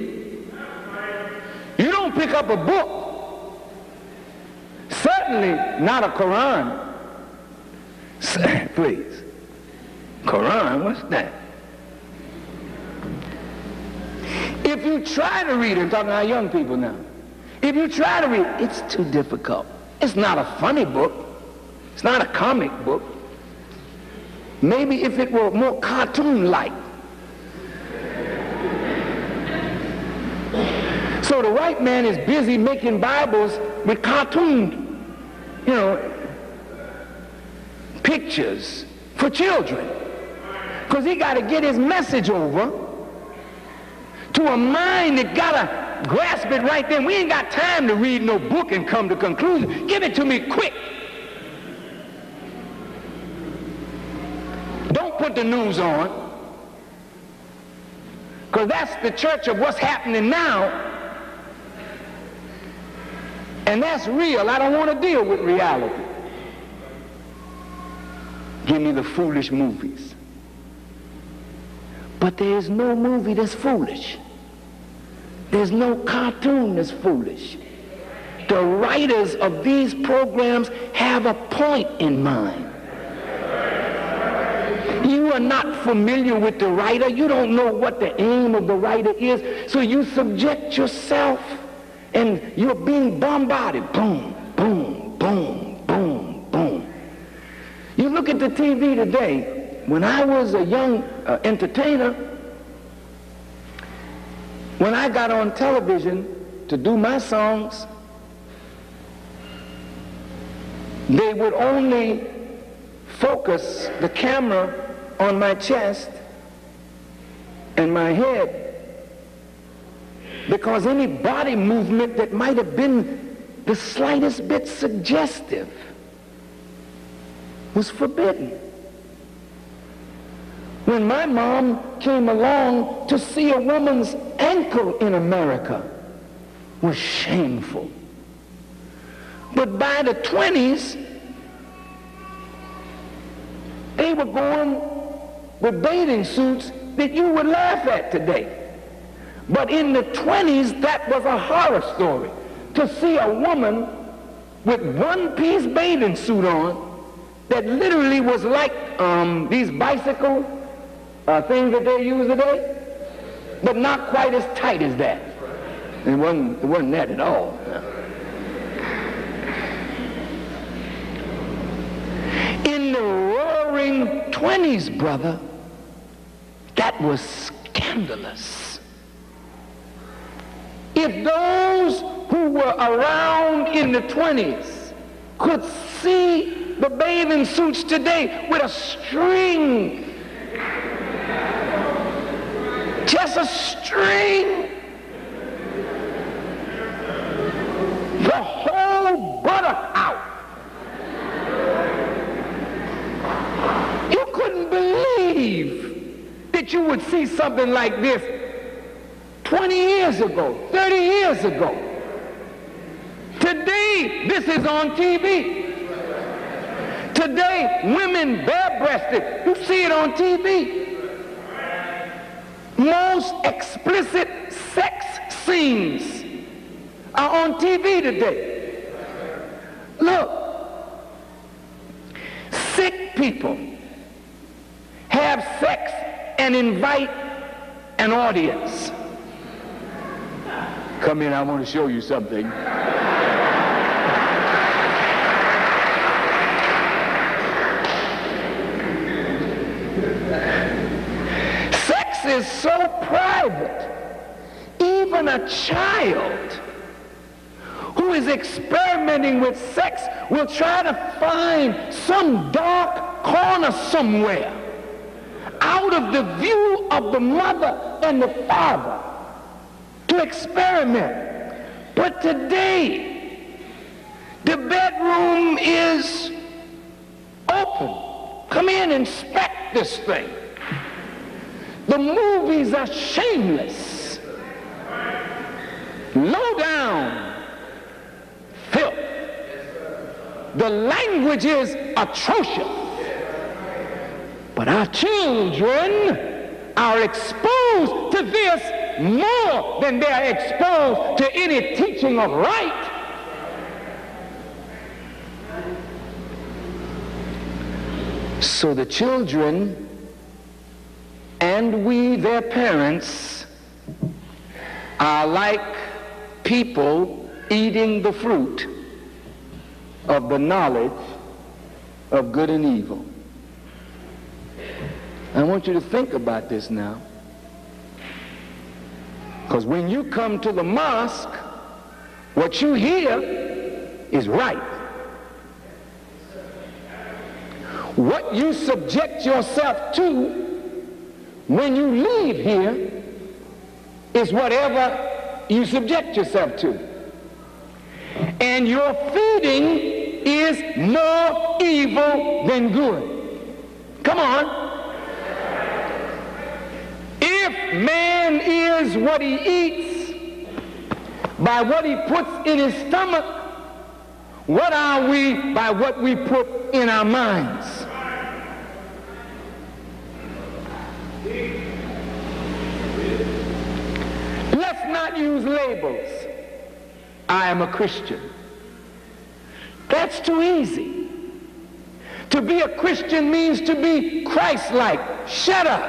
You don't pick up a book, certainly not a Quran. Please. Quran, what's that? If you try to read it, I'm talking to our young people now. If you try to read it, it's too difficult. It's not a funny book. It's not a comic book. Maybe if it were more cartoon-like. So the white man is busy making Bibles with cartoon, pictures for children. Because he got to get his message over to a mind that got to grasp it right then. We ain't got time to read no book and come to conclusion. Give it to me quick. Don't put the news on, because that's the church of what's happening now, and that's real. I don't want to deal with reality. Give me the foolish movies. But there is no movie that's foolish. There's no cartoon that's foolish. The writers of these programs have a point in mind. You are not familiar with the writer. You don't know what the aim of the writer is. So you subject yourself and you're being bombarded. Boom, boom, boom, boom, boom. You look at the TV today. When I was a young entertainer, when I got on television to do my songs, they would only focus the camera on my chest and my head, because any body movement that might have been the slightest bit suggestive was forbidden. When my mom came along, to see a woman's ankle in America was shameful. But by the 20s, they were going with bathing suits that you would laugh at today. But in the 20s, that was a horror story. To see a woman with one-piece bathing suit on that literally was like these bicycle things that they use today, but not quite as tight as that. It wasn't that at all. In the roaring 20s, brother, that was scandalous. If those who were around in the 20s could see the bathing suits today with a string, just a string, the whole buttock out, you couldn't believe that you would see something like this 20 years ago, 30 years ago. Today, this is on TV. Today, women bare-breasted, you see it on TV. Most explicit sex scenes are on TV today. Look, sick people have sex and invite an audience. Come in, I want to show you something. Sex is so private, even a child who is experimenting with sex will try to find some dark corner somewhere out of the view of the mother and the father to experiment. But today, the bedroom is open. Come in, inspect this thing. The movies are shameless. Low down filth. The language is atrocious. But our children are exposed to this more than they're exposed to any teaching of right. So the children and we, their parents, are like people eating the fruit of the knowledge of good and evil. I want you to think about this now. Because when you come to the mosque, what you hear is right. What you subject yourself to when you leave here is whatever you subject yourself to. And your feeding is more evil than good. Come on. If man is what he eats, by what he puts in his stomach, what are we by what we put in our minds? Let's not use labels. I am a Christian. That's too easy. To be a Christian means to be Christ-like. Shut up.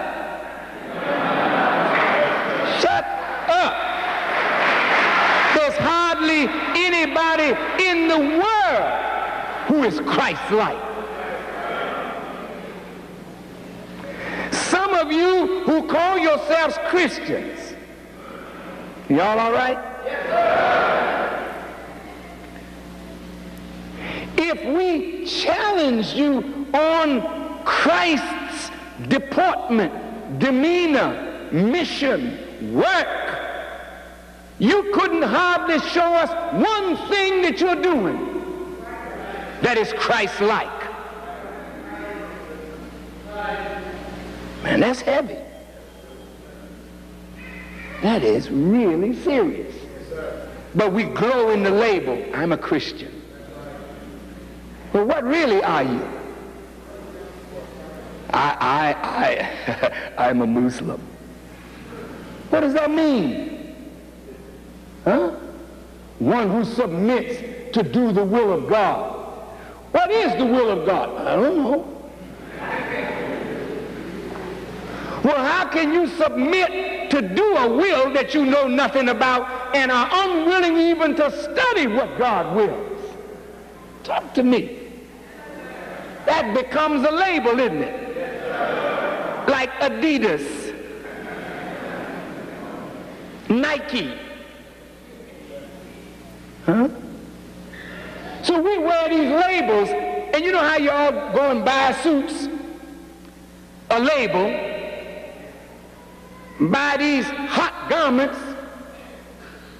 Shut up. There's hardly anybody in the world who is Christ-like. Some of you who call yourselves Christians, y'all all right? If we challenge you on Christ's deportment, demeanor, mission, work, you couldn't hardly show us one thing that you're doing that is Christ-like. Man, that's heavy. That is really serious. But we glow in the label, I'm a Christian. But what really are you? I'm a Muslim. What does that mean? Huh? One who submits to do the will of God. What is the will of God? I don't know. Well, how can you submit to do a will that you know nothing about and are unwilling even to study what God wills? Talk to me. That becomes a label, isn't it? Like Adidas, Nike. Huh? So we wear these labels, and you know how you all go and buy suits? A label, buy these hot garments,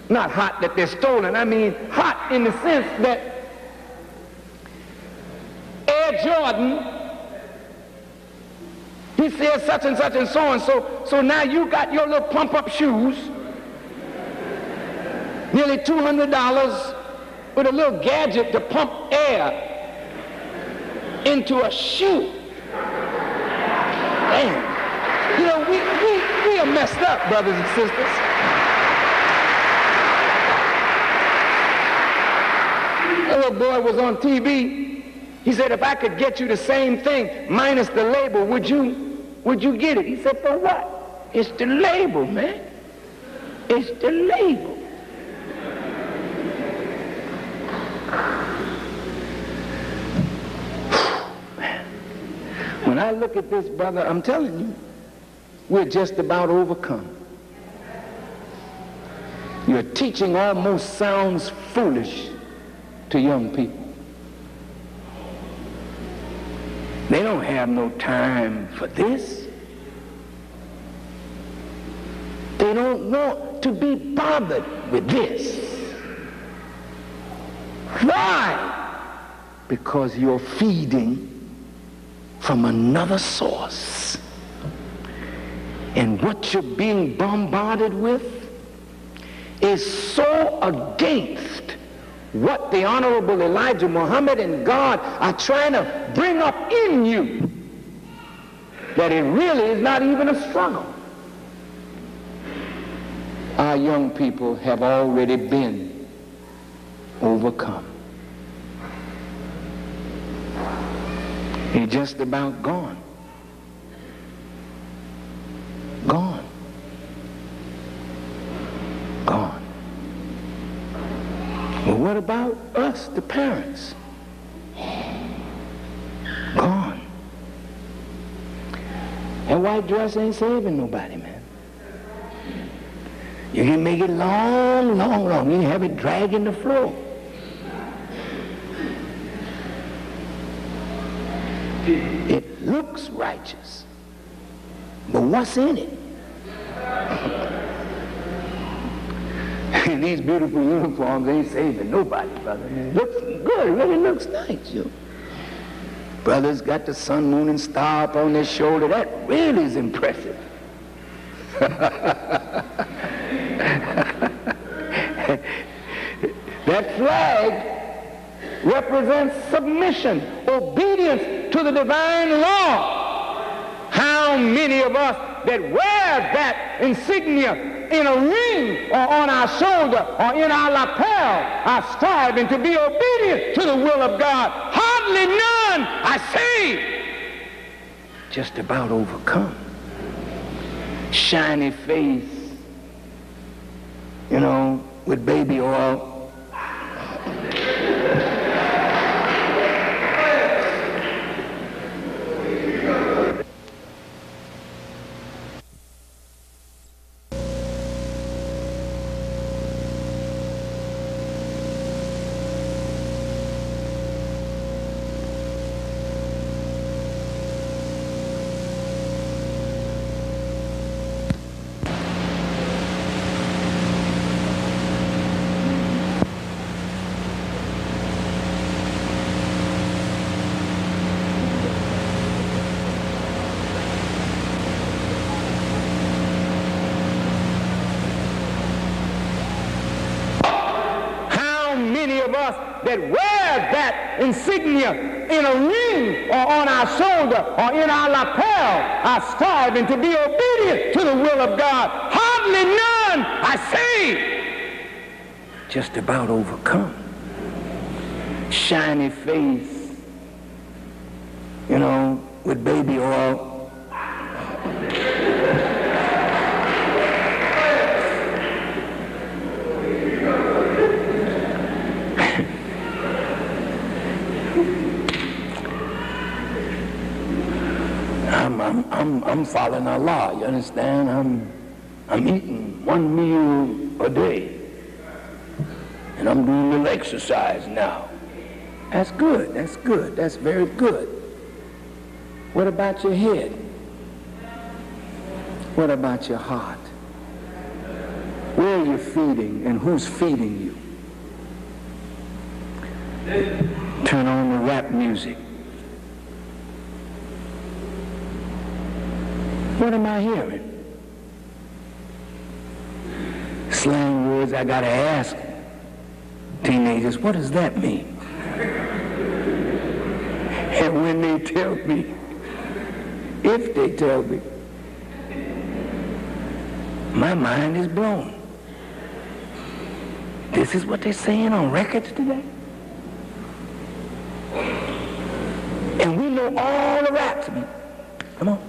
not hot that they're stolen, I mean hot in the sense that Jordan, he says such and such and so and so. So now you got your little pump-up shoes, nearly $200, with a little gadget to pump air into a shoe. Damn. You know, we are messed up, brothers and sisters. A little boy was on TV. He said, if I could get you the same thing minus the label, would you get it? He said, for what? It's the label, man. It's the label. Man. When I look at this, brother, I'm telling you, we're just about overcome. Your teaching almost sounds foolish to young people. They don't have no time for this. They don't want to be bothered with this. Why? Because you're feeding from another source. And what you're being bombarded with is so against what the Honorable Elijah Muhammad and God are trying to bring up in you, that it really is not even a struggle. Our young people have already been overcome. They're just about gone. Gone. Gone. Well, what about us, the parents? Gone. That white dress ain't saving nobody, man. You can make it long, long, long. You can have it dragging the floor. It looks righteous, but what's in it? And these beautiful uniforms ain't saving nobody, brother. It looks good, it really looks nice, you. Brothers got the sun, moon, and star up on their shoulder. That really is impressive. That flag represents submission, obedience to the divine law. How many of us that wear that insignia in a ring or on our shoulder or in our lapel are striving to be obedient to the will of God? Hardly none, I say. Just about overcome. Shiny face, you know, with baby oil. That wear that insignia in a ring or on our shoulder or in our lapel are striving to be obedient to the will of God. Hardly none, I say. Just about overcome. Shiny face, you know, with baby oil. I'm following Allah, you understand? I'm eating one meal a day. And I'm doing a little exercise now. That's good, that's good, that's very good. What about your head? What about your heart? Where are you feeding and who's feeding you? Turn on the rap music. What am I hearing? Slang words I gotta ask teenagers, what does that mean? And when they tell me, if they tell me, my mind is blown. This is what they're saying on records today? And we know all the raps. Come on.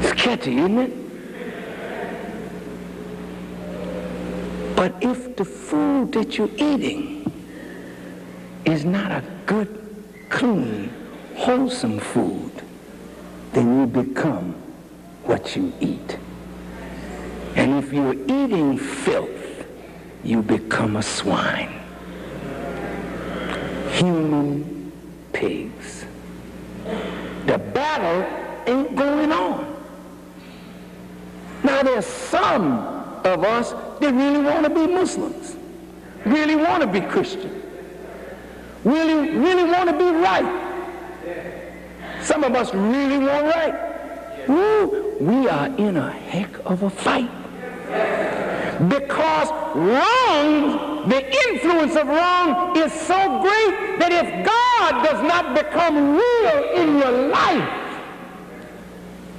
It's catchy, isn't it? But if the food that you're eating is not a good, clean, wholesome food, then you become what you eat. And if you're eating filth, you become a swine. Human pigs. The battle ain't going on. Now there's some of us that really want to be Muslims, really want to be Christian, really want to be right. Some of us really want right. Woo, we are in a heck of a fight. Because wrong, the influence of wrong is so great that if God does not become real in your life,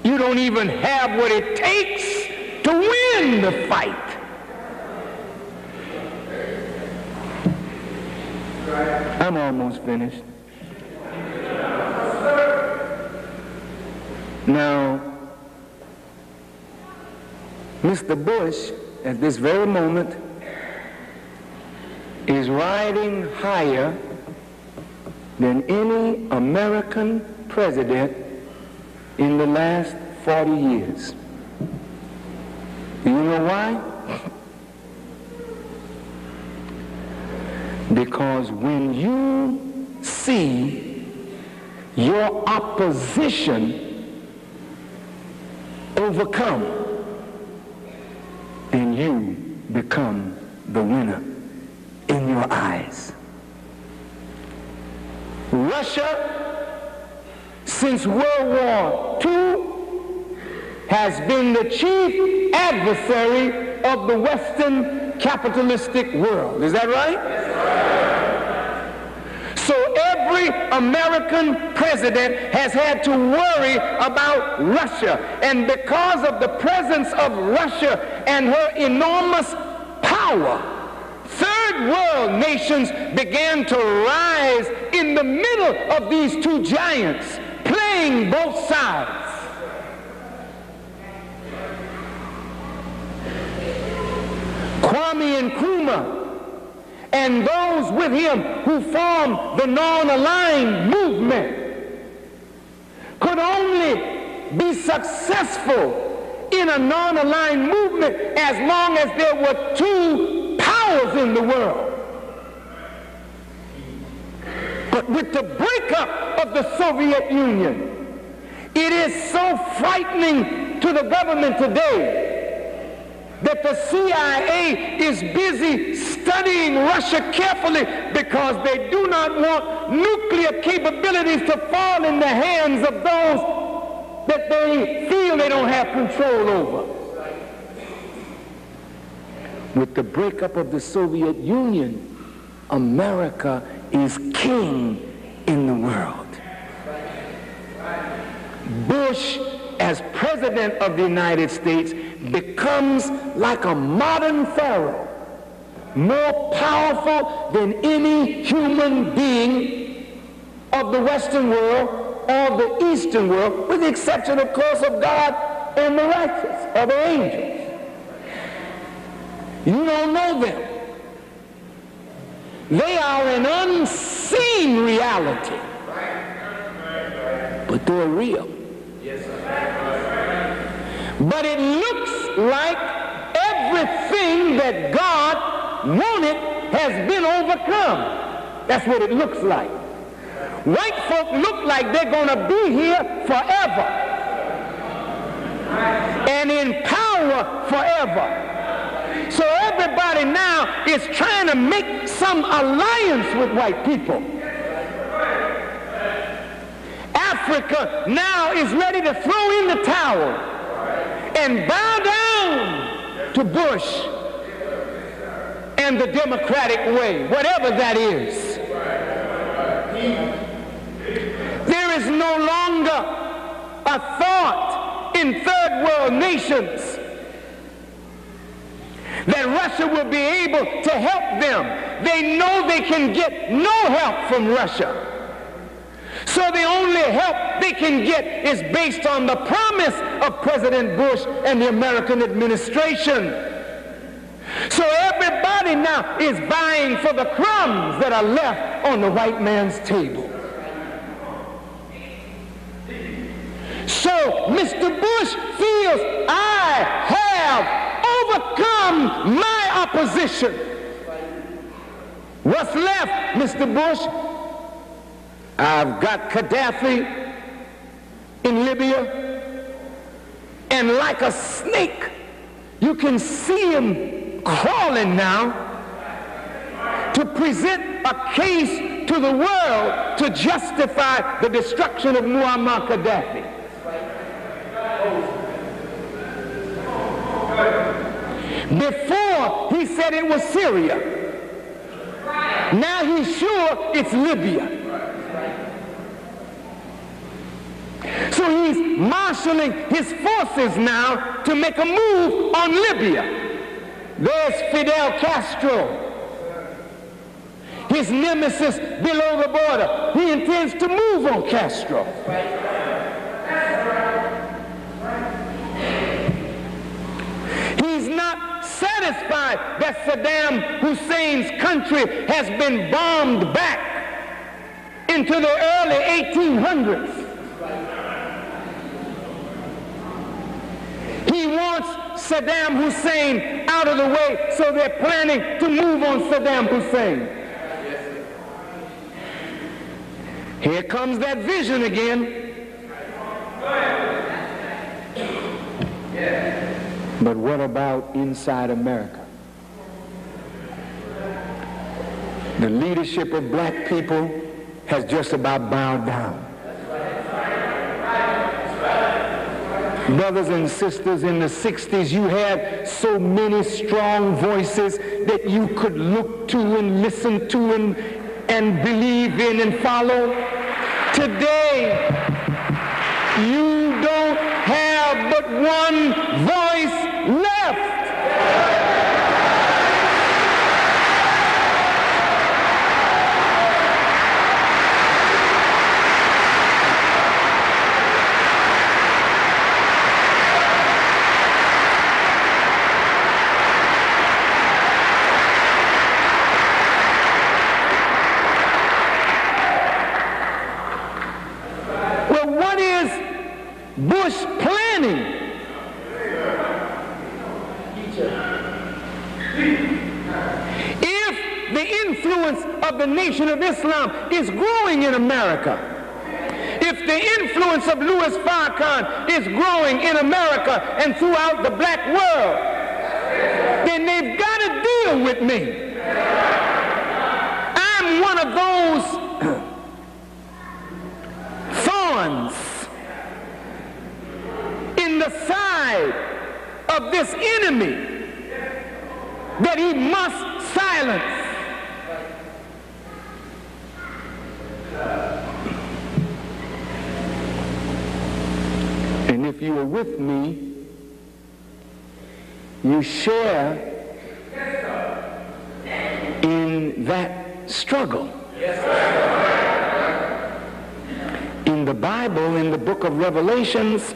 you don't even have what it takes to win the fight. I'm almost finished. Now, Mr. Bush, at this very moment, is riding higher than any American president in the last 40 years. Do you know why? Because when you see your opposition overcome, then you become the winner. in your eyes. Russia, since World War II, has been the chief adversary of the Western capitalistic world. Is that right? Yes, sir. So every American president has had to worry about Russia. And because of the presence of Russia and her enormous power, third world nations began to rise in the middle of these two giants, playing both sides. Kwame Nkrumah and those with him who formed the non-aligned movement could only be successful in a non-aligned movement as long as there were two powers in the world. But with the breakup of the Soviet Union, it is so frightening to the government today that the CIA is busy studying Russia carefully because they do not want nuclear capabilities to fall in the hands of those that they feel they don't have control over. With the breakup of the Soviet Union, America is king in the world. Bush, as president of the United States, becomes like a modern pharaoh, more powerful than any human being of the Western world or the Eastern world, with the exception, of course, of God and the righteous, or the angels. You don't know them. They are an unseen reality, but they're real. But it looks like everything that God wanted has been overcome. That's what it looks like. White folk look like they're going to be here forever and in power forever. So everybody now is trying to make some alliance with white people. Africa now is ready to throw in the towel and bow down to Bush and the democratic way, whatever that is. There is no longer a thought in third world nations that Russia will be able to help them. They know they can get no help from Russia. So the only help they can get is based on the promise of President Bush and the American administration. So everybody now is vying for the crumbs that are left on the white man's table. So Mr. Bush feels, I have overcome my opposition. What's left, Mr. Bush? I've got Gaddafi in Libya, and like a snake, you can see him crawling now to present a case to the world to justify the destruction of Muammar Gaddafi. Before, he said it was Syria. Now he's sure it's Libya. So he's marshaling his forces now to make a move on Libya. There's Fidel Castro, his nemesis below the border. He intends to move on Castro. He's not satisfied that Saddam Hussein's country has been bombed back into the early 1800s. He wants Saddam Hussein out of the way, so they're planning to move on Saddam Hussein. Here comes that vision again. But what about inside America? The leadership of black people has just about bowed down. Brothers and sisters, in the 60s, you had so many strong voices that you could look to and listen to and believe in and follow. Today, you don't have but one voice left. Bush planning. If the influence of the Nation of Islam is growing in America, if the influence of Louis Farrakhan is growing in America and throughout the black world, then they've got to deal with me. I'm one of those thorns in the side of this enemy that he must silence. And if you are with me, you share in that struggle. In the Bible, in the book of Revelations,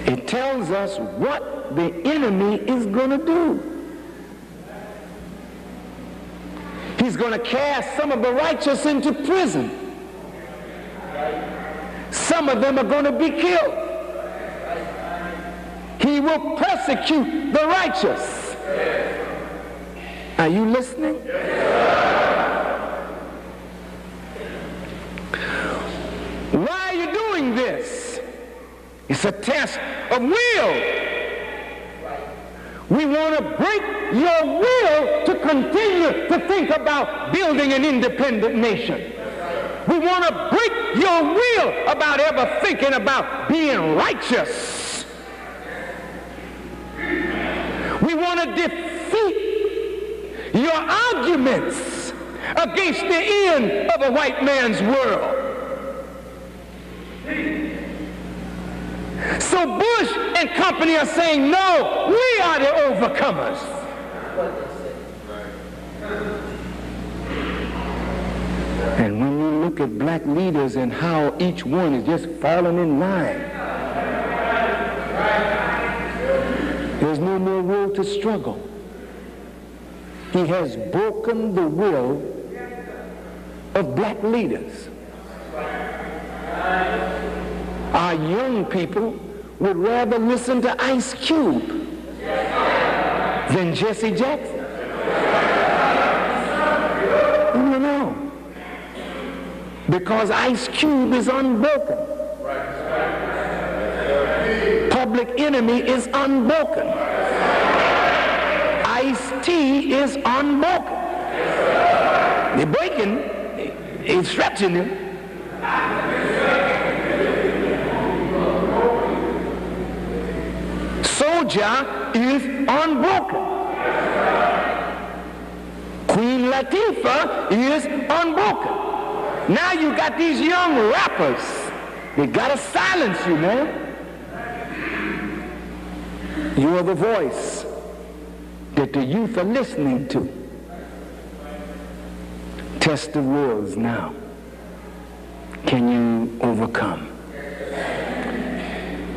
it tells us what the enemy is going to do. He's going to cast some of the righteous into prison. Some of them are going to be killed. He will persecute the righteous. Are you listening? Why are you doing this? It's a test of will. We want to break your will to continue to think about building an independent nation. We want to break your will about ever thinking about being righteous. We want to defeat your arguments against the end of a white man's world. So Bush and company are saying, no, we are the overcomers. And when you look at black leaders and how each one is just falling in line, there's no more will to struggle. He has broken the will of black leaders. Our young people would rather listen to Ice Cube than Jesse Jackson. No. Because Ice Cube is unbroken. Public Enemy is unbroken. Ice-T is unbroken. They're breaking, they're stretching him. Soldier is unbroken. Queen Latifah is unbroken. Now you got these young rappers. They gotta silence you, man. You are the voice that the youth are listening to. Test the wills now. Can you overcome?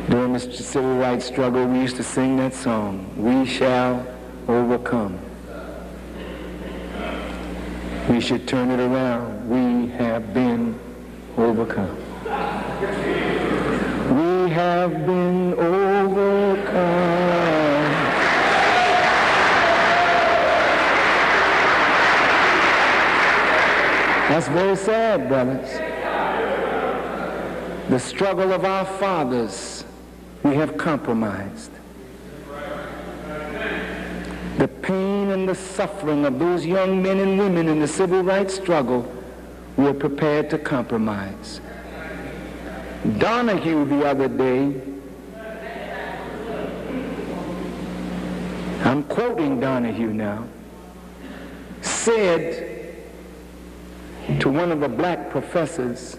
During the civil rights struggle, we used to sing that song, "We shall overcome." We should turn it around. We have been overcome. We have been overcome. That's very sad, brothers. The struggle of our fathers, we have compromised. the pain and the suffering of those young men and women in the civil rights struggle, we're prepared to compromise. Donahue the other day, I'm quoting Donahue now, said to one of the black professors,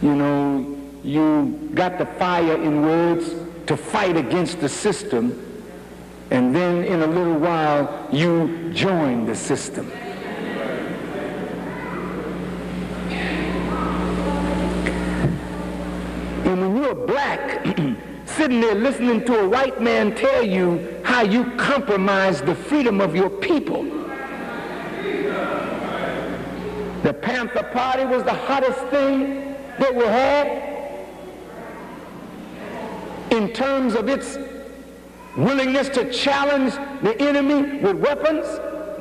you know, you got the fire in words to fight against the system, and then in a little while you join the system. And when you're black, sitting there listening to a white man tell you how you compromise the freedom of your people. The Panther Party was the hottest thing that we had in terms of its willingness to challenge the enemy with weapons,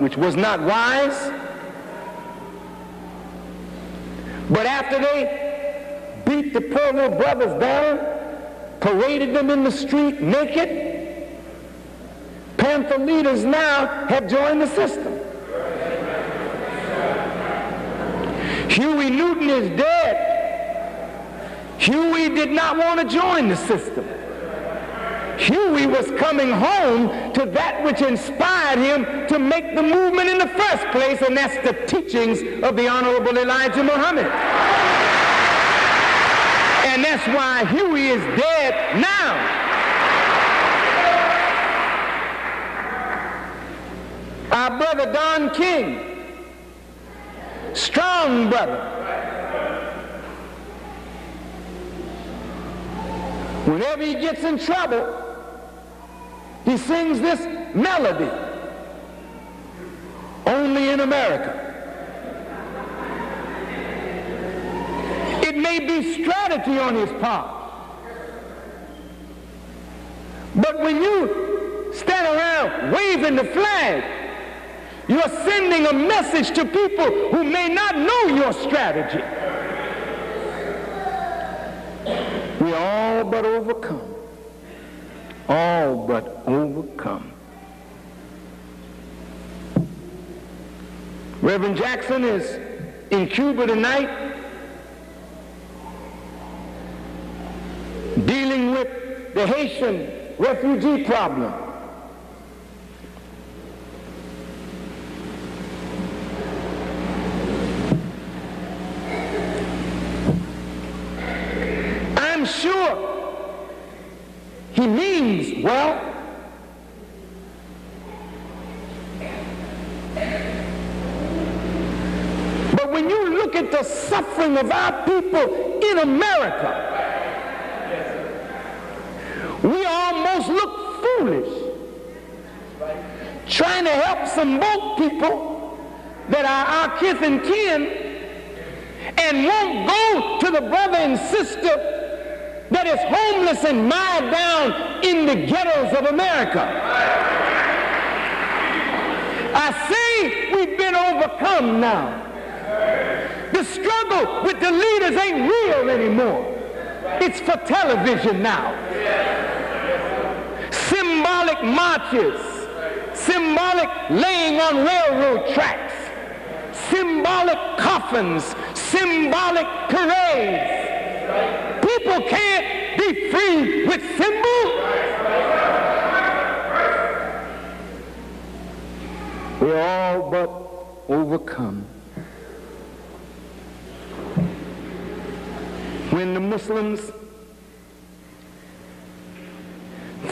which was not wise. But after they beat the poor little brothers down, paraded them in the street naked, Panther leaders now have joined the system. Huey Newton is dead. Huey did not want to join the system. Huey was coming home to that which inspired him to make the movement in the first place, and that's the teachings of the Honorable Elijah Muhammad. And that's why Huey is dead now. Our brother Don King, strong brother. Whenever he gets in trouble, he sings this melody, only in America. It may be strategy on his part, but when you stand around waving the flag, you're sending a message to people who may not know your strategy. We all but overcome. All but overcome. Reverend Jackson is in Cuba tonight, dealing with the Haitian refugee problem. I'm sure he means well. But when you look at the suffering of our people in America, we almost look foolish trying to help some boat people that are our kith and kin and won't go to the brother and sister that is homeless and mired down in the ghettos of America. I say we've been overcome now. The struggle with the leaders ain't real anymore. It's for television now. Symbolic marches, symbolic laying on railroad tracks, symbolic coffins, symbolic parades. People can't be free with symbols. We're all but overcome. When the Muslims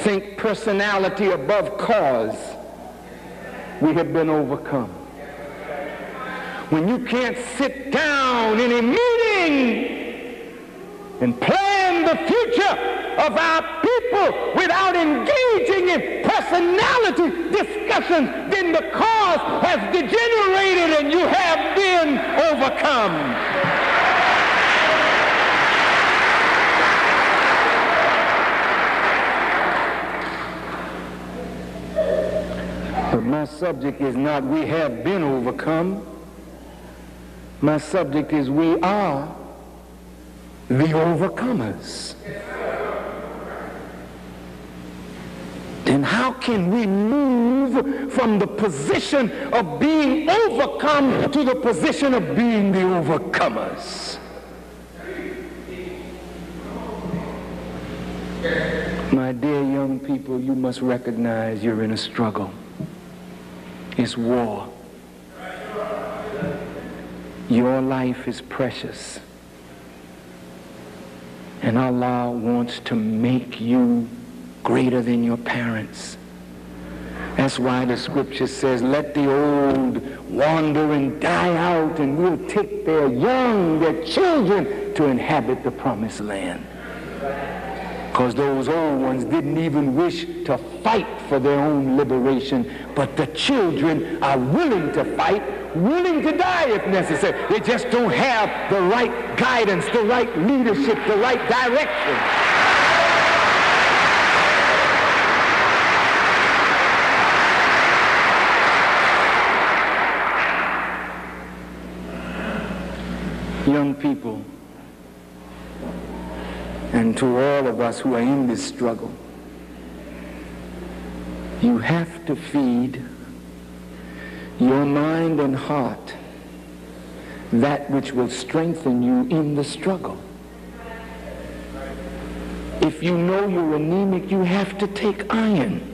think personality above cause, we have been overcome. When you can't sit down in a meeting and plan the future of our people without engaging in personality discussions, then the cause has degenerated and you have been overcome. But my subject is not we have been overcome. My subject is we are the overcomers. then how can we move from the position of being overcome to the position of being the overcomers? My dear young people, you must recognize you're in a struggle. It's war. Your life is precious. And Allah wants to make you greater than your parents. That's why the scripture says, let the old wander and die out, and we'll take their young, their children, to inhabit the promised land. Because those old ones didn't even wish to fight for their own liberation, but the children are willing to fight, willing to die if necessary. They just don't have the right guidance, the right leadership, the right direction. Young people, and to all of us who are in this struggle, you have to feed your mind and heart that which will strengthen you in the struggle. If you know you're anemic, you have to take iron.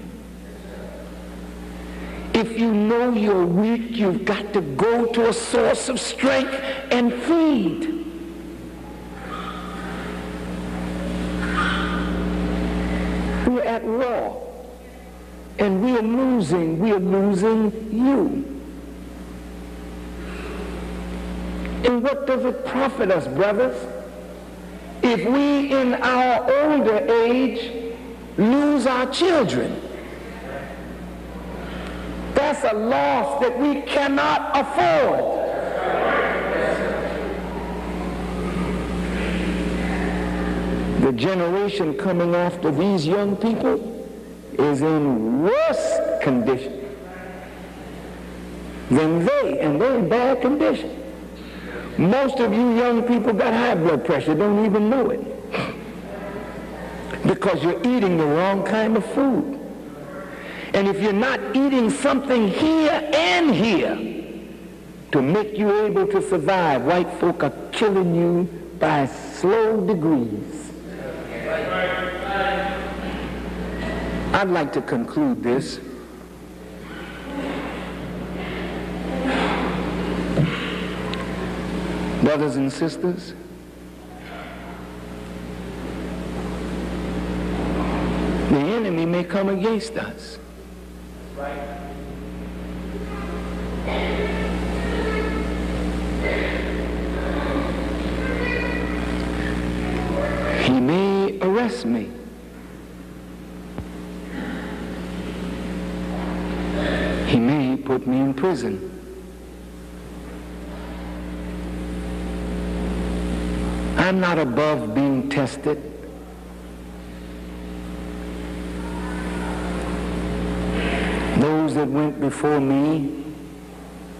If you know you're weak, you've got to go to a source of strength and feed. We're at war, and we are losing you. And what does it profit us, brothers, if we in our older age lose our children? That's a loss that we cannot afford. The generation coming after these young people is in worse condition than they, and they're in bad condition. Most of you young people got high blood pressure, don't even know it, because you're eating the wrong kind of food. And if you're not eating something here and here to make you able to survive, white folk are killing you by slow degrees. I'd like to conclude this. Brothers and sisters, the enemy may come against us. He may arrest me. He may put me in prison. I'm not above being tested. Those that went before me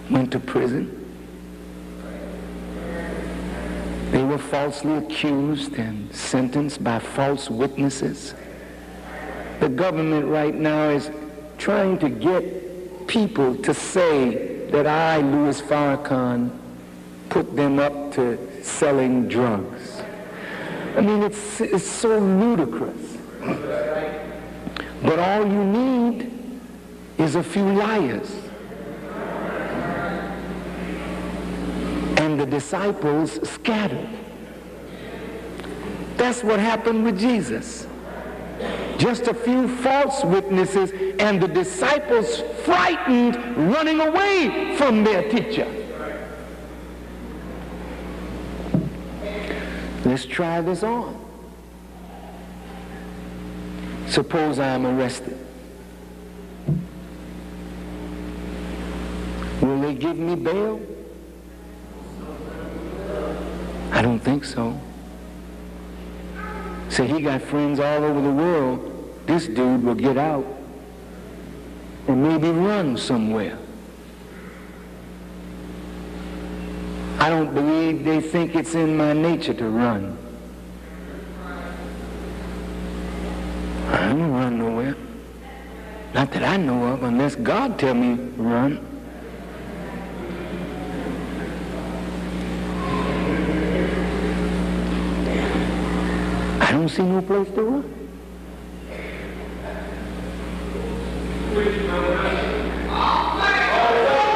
went to prison. They were falsely accused and sentenced by false witnesses. The government right now is trying to get people to say that I, Louis Farrakhan, put them up to selling drugs. I mean, it's so ludicrous. But all you need is a few liars. And the disciples scattered. That's what happened with Jesus. Just a few false witnesses and the disciples frightened, running away from their teacher. Let's try this on. Suppose I'm arrested. Will they give me bail? I don't think so. So he got friends all over the world. This dude will get out and maybe run somewhere. I don't believe they think it's in my nature to run. I don't run nowhere. Not that I know of, unless God tell me run. I don't see no place to run.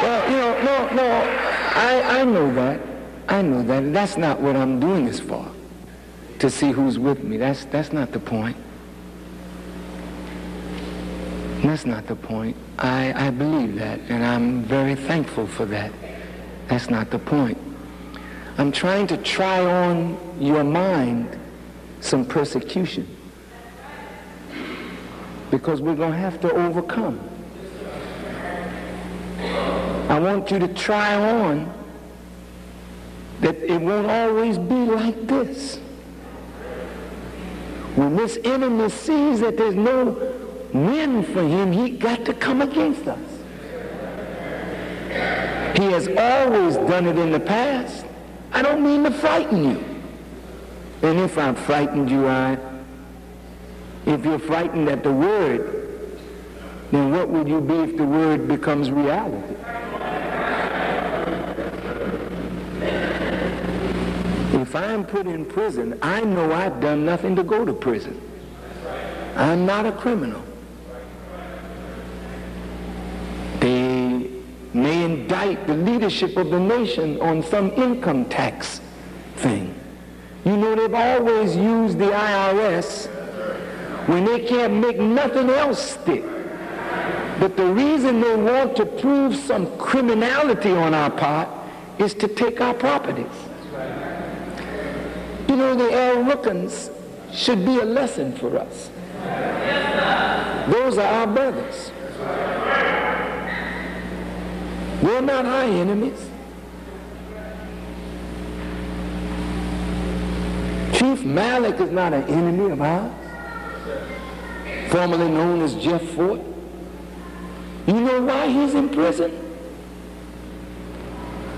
Well, no, I know that. I know that. That's not what I'm doing this for. To see who's with me. That's not the point. That's not the point. I believe that, and I'm very thankful for that. That's not the point. I'm trying to try on your mind some persecution, because we're going to have to overcome. I want you to try on that it won't always be like this. When this enemy sees that there's no win for him, he got to come against us. He has always done it in the past. I don't mean to frighten you. And if I've frightened you, if you're frightened at the word, then what would you be if the word becomes reality? If I'm put in prison, I know I've done nothing to go to prison. I'm not a criminal. They may indict the leadership of the nation on some income tax thing. You know, they've always used the IRS when they can't make nothing else stick. But the reason they want to prove some criminality on our part is to take our properties. You know, the El Rookans should be a lesson for us. Those are our brothers. We're not our enemies. Chief Malik is not an enemy of ours, formerly known as Jeff Fort. You know why he's in prison?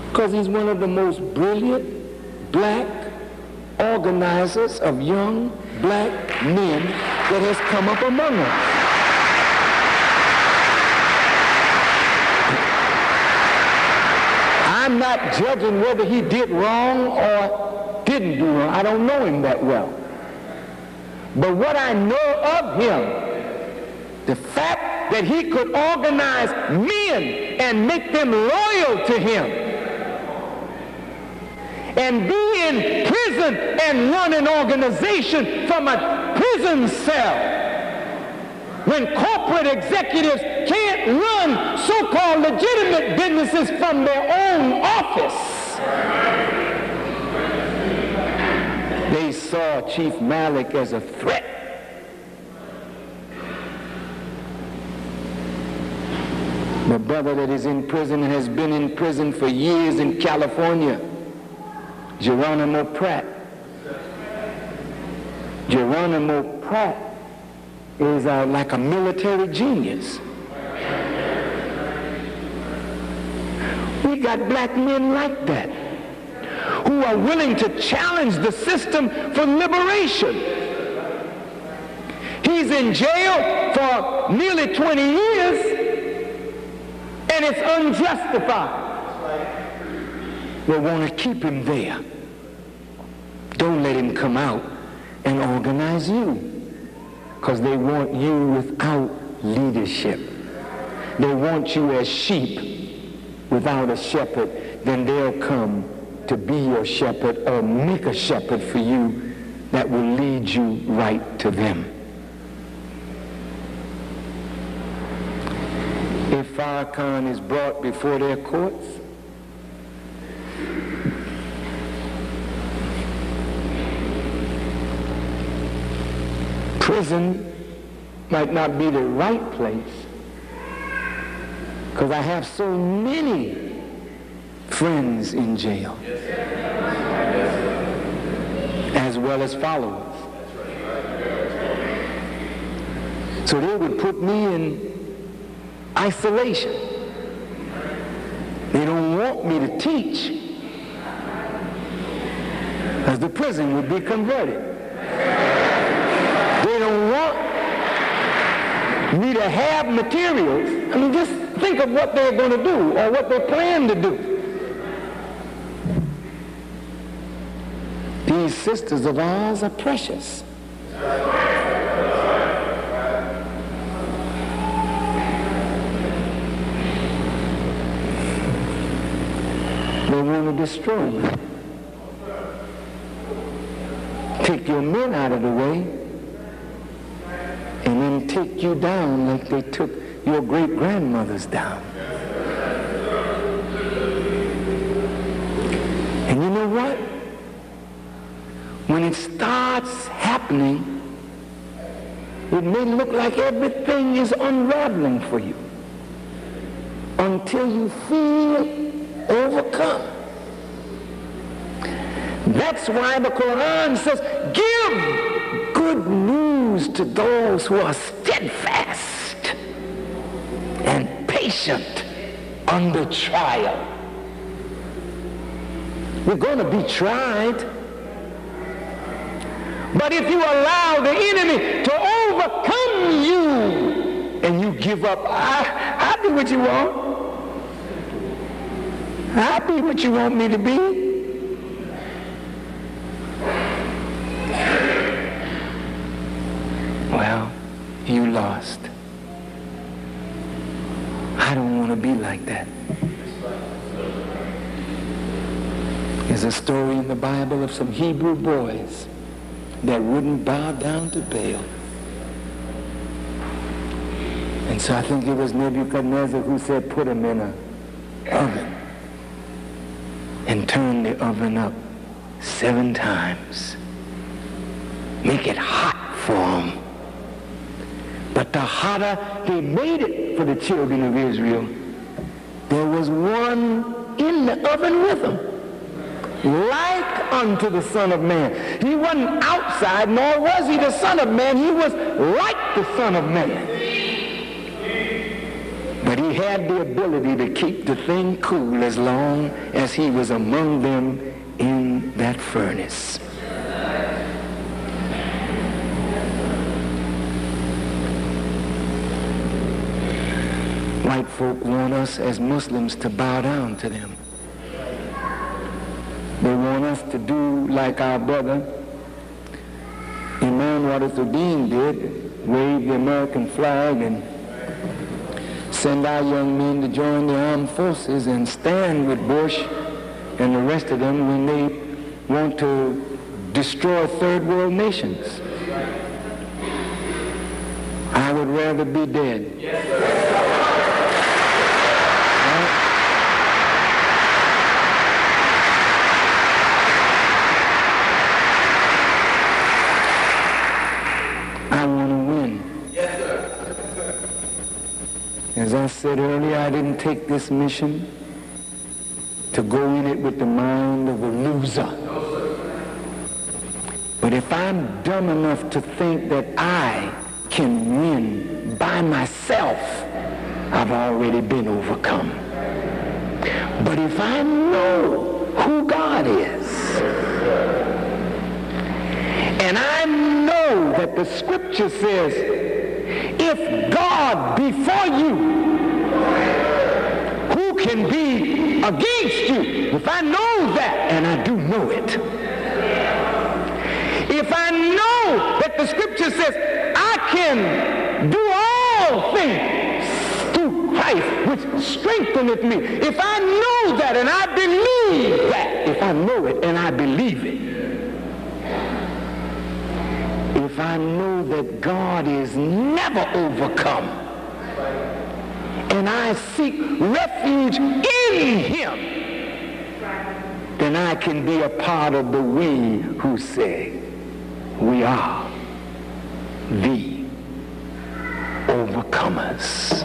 Because he's one of the most brilliant black organizers of young black men that has come up among us. I'm not judging whether he did wrong or didn't do wrong. I don't know him that well. But what I know of him, the fact that he could organize men and make them loyal to him, and be in prison and run an organization from a prison cell, when corporate executives can't run so-called legitimate businesses from their own office. They saw Chief Malik as a threat. The brother that is in prison and has been in prison for years in California, Geronimo Pratt. Geronimo Pratt is like a military genius. We got black men like that who are willing to challenge the system for liberation. He's in jail for nearly 20 years and it's unjustified. They want to keep him there. Don't let him come out and organize you, because they want you without leadership. They want you as sheep without a shepherd. Then they'll come to be your shepherd or make a shepherd for you that will lead you right to them. If Farrakhan is brought before their courts, prison might not be the right place, because I have so many friends in jail, as well as followers. So they would put me in isolation. They don't want me to teach, as the prison would be converted. They don't want we to have materials. I mean, just think of what they're going to do or what they plan to do. These sisters of ours are precious. They want to destroy you. Take your men out of the way and then take you down like they took your great-grandmothers down. And you know what? When it starts happening, it may look like everything is unraveling for you until you feel overcome. That's why the Quran says, give good news to those who are steadfast and patient under trial. We're going to be tried. But if you allow the enemy to overcome you and you give up, I'll be what you want. I'll be what you want me to be. Well, you lost. I don't want to be like that. There's a story in the Bible of some Hebrew boys that wouldn't bow down to Baal. And so I think it was Nebuchadnezzar who said, put them in an oven and turn the oven up 7 times. Make it hot for them. But the hotter they made it for the children of Israel, there was one in the oven with them, like unto the Son of Man. He wasn't outside, nor was he the Son of Man. He was like the Son of Man. But he had the ability to keep the thing cool as long as he was among them in that furnace. White folk want us as Muslims to bow down to them. They want us to do like our brother Imam Wadathuddin did, wave the American flag and send our young men to join the armed forces and stand with Bush and the rest of them when they want to destroy third world nations. I would rather be dead. As I said earlier, I didn't take this mission to go in it with the mind of a loser. But if I'm dumb enough to think that I can win by myself, I've already been overcome. But if I know who God is, and I know that the scripture says, if God be for you, who can be against you? If I know that, and I do know it. If I know that the scripture says, I can do all things through Christ, which strengtheneth me. If I know that and I believe that, if I know it and I believe it, if I know that God is never overcome, and I seek refuge in him, then I can be a part of the we who say, we are the overcomers.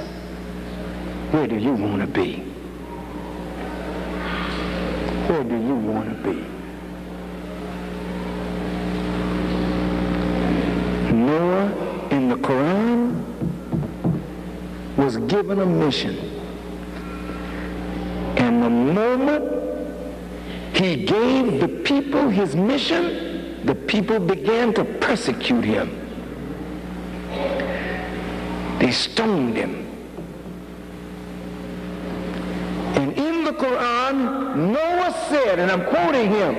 Where do you want to be? Where do you want to be? Noah in the Quran was given a mission. And the moment he gave the people his mission, the people began to persecute him. They stoned him. And in the Quran, Noah said, and I'm quoting him,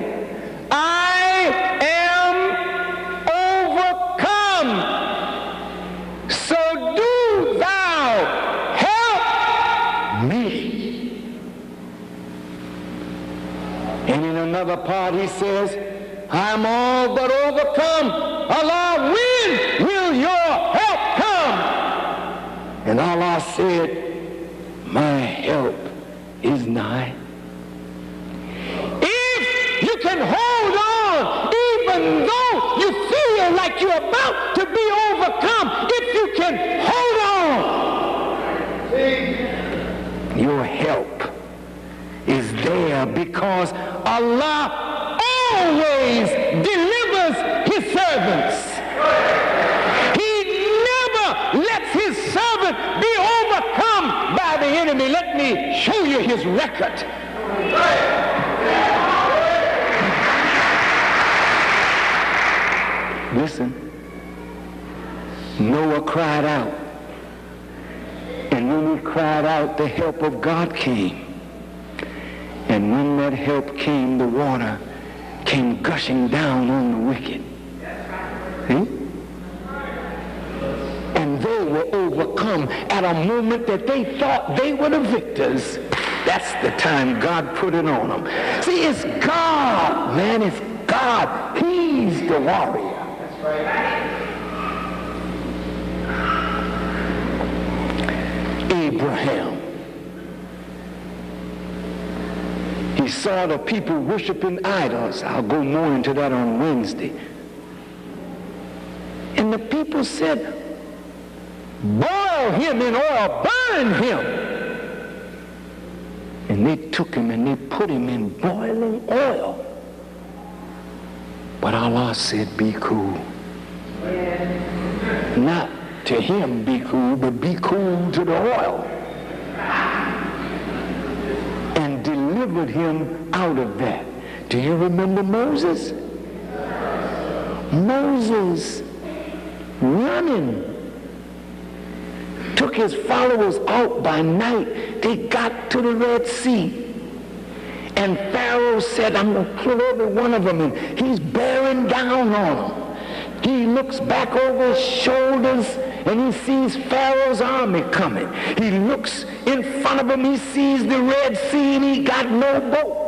I am overcome, so do thou help me. And in another part he says, I'm all but overcome. Allah, when will your help come? And Allah said, my help is nigh. If you can hold on, even though you feel like you're about to be overcome, if you can hold on, your help is there, because Allah always delivers his servants. He never lets his servant be overcome by the enemy. Let me show you his record. Listen, Noah cried out, and when he cried out, the help of God came. And when that help came, the water came gushing down on the wicked. See? And they were overcome at a moment that they thought they were the victors. That's the time God put it on them. See, it's God, man, it's God. He's the warrior. That's right. Abraham. He saw the people worshiping idols. I'll go more into that on Wednesday. And the people said, boil him in oil, burn him. And they took him and they put him in boiling oil. But Allah said, be cool. Not to him be cool, but be cool to the oil. And delivered him out of that. Do you remember Moses? Moses running. Took his followers out by night. They got to the Red Sea. And Pharaoh said, I'm going to kill every one of them. And he's bearing down on them. He looks back over his shoulders and he sees Pharaoh's army coming. He looks in front of him, he sees the Red Sea and he got no boat.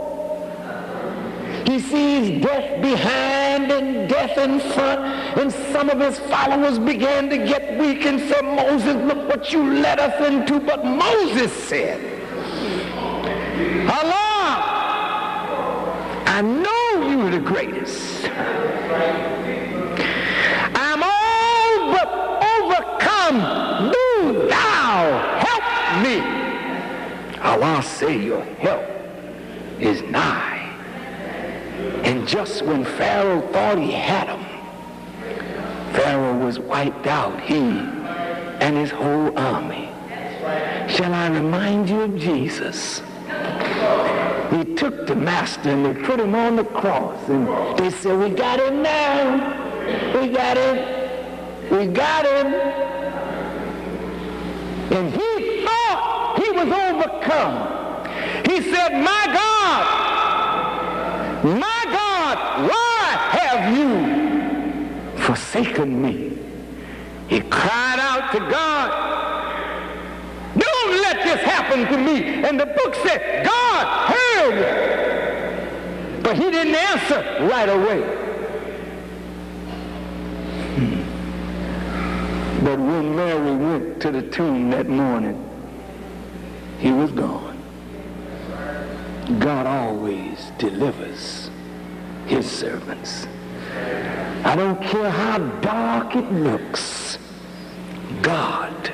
He sees death behind and death in front, and some of his followers began to get weak and said, Moses, look what you led us into. But Moses said, Allah, I know you're the greatest. I'm all but overcome. Do thou help me. Allah say your help is nigh. And just when Pharaoh thought he had him, Pharaoh was wiped out, he and his whole army. Shall I remind you of Jesus? He took the master and they put him on the cross and they said, we got him now. We got him. We got him. And he thought he was overcome. He said, my God, why have you forsaken me? He cried out to God, don't let this happen to me. And the book said, God heard him. But he didn't answer right away. But when Mary went to the tomb that morning, he was gone. God always delivers his servants. I don't care how dark it looks. God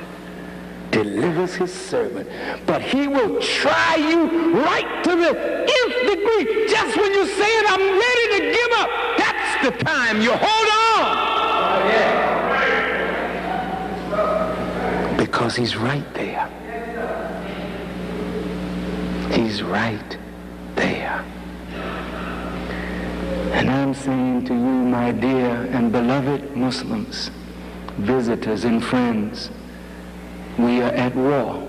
delivers his servant. But he will try you right to the nth degree. Just when you're saying, I'm ready to give up, that's the time you hold on. Because he's right there. He's right there. And I'm saying to you, my dear and beloved Muslims, visitors and friends, we are at war.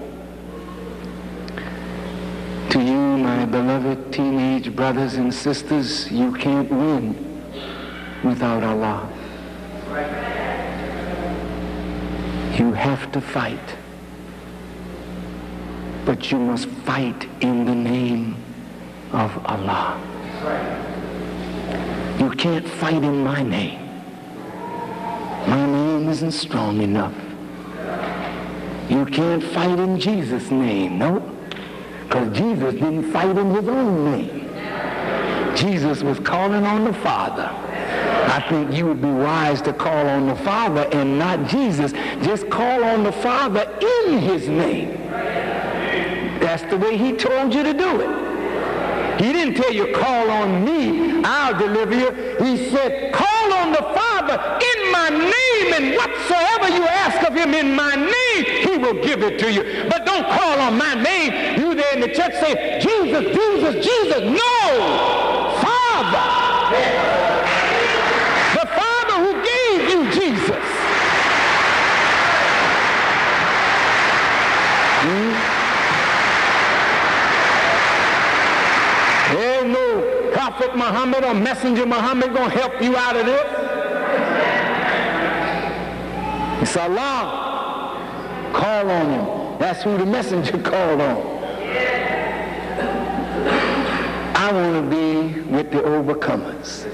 To you, my beloved teenage brothers and sisters, you can't win without Allah. You have to fight. But you must fight in the name of Allah. You can't fight in my name. My name isn't strong enough. You can't fight in Jesus' name, no. Because Jesus didn't fight in his own name. Jesus was calling on the Father. I think you would be wise to call on the Father and not Jesus. Just call on the Father in his name. That's the way he told you to do it. He didn't tell you, call on me, I'll deliver you. He said, call on the Father in my name, and whatsoever you ask of him in my name, he will give it to you. But don't call on my name. You there in the church say, Jesus, Jesus, Jesus. No! Father. The Father who gave you Jesus. There's no Prophet Muhammad or Messenger Muhammad going to help you out of this. It's Allah. Call on him. That's who the messenger called on. I want to be with the overcomers.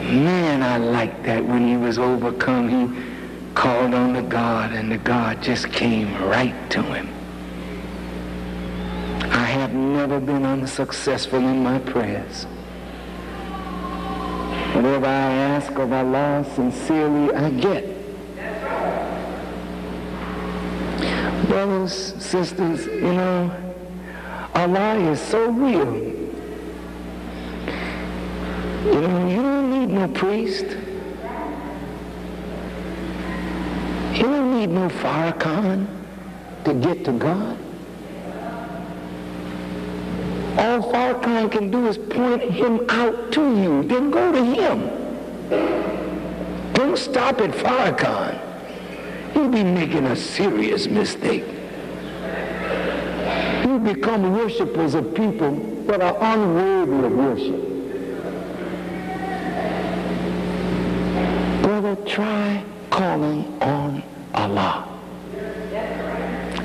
Man, I like that when he was overcome. He called on the God, and the God just came right to him. I have never been unsuccessful in my prayers. Whatever I ask of Allah sincerely, I get. Brothers, sisters, you know, Allah is so real. You know, you don't need no priest. You don't need no Farrakhan to get to God. All Farrakhan can do is point him out to you. Then go to him. Don't stop at Farrakhan. You'll be making a serious mistake. You become worshipers of people that are unworthy of worship. Brother, try calling on Allah.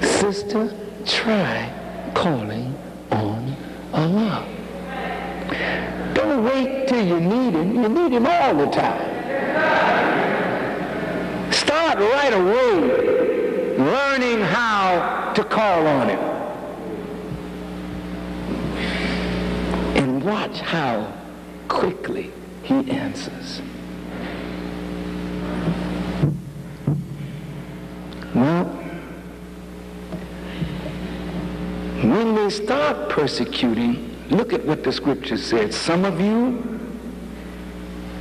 Sister, try calling on Allah. Don't wait till you need him. You need him all the time. Start right away learning how to call on him. And watch how quickly he answers. Well, when they start persecuting, look at what the scripture said. Some of you,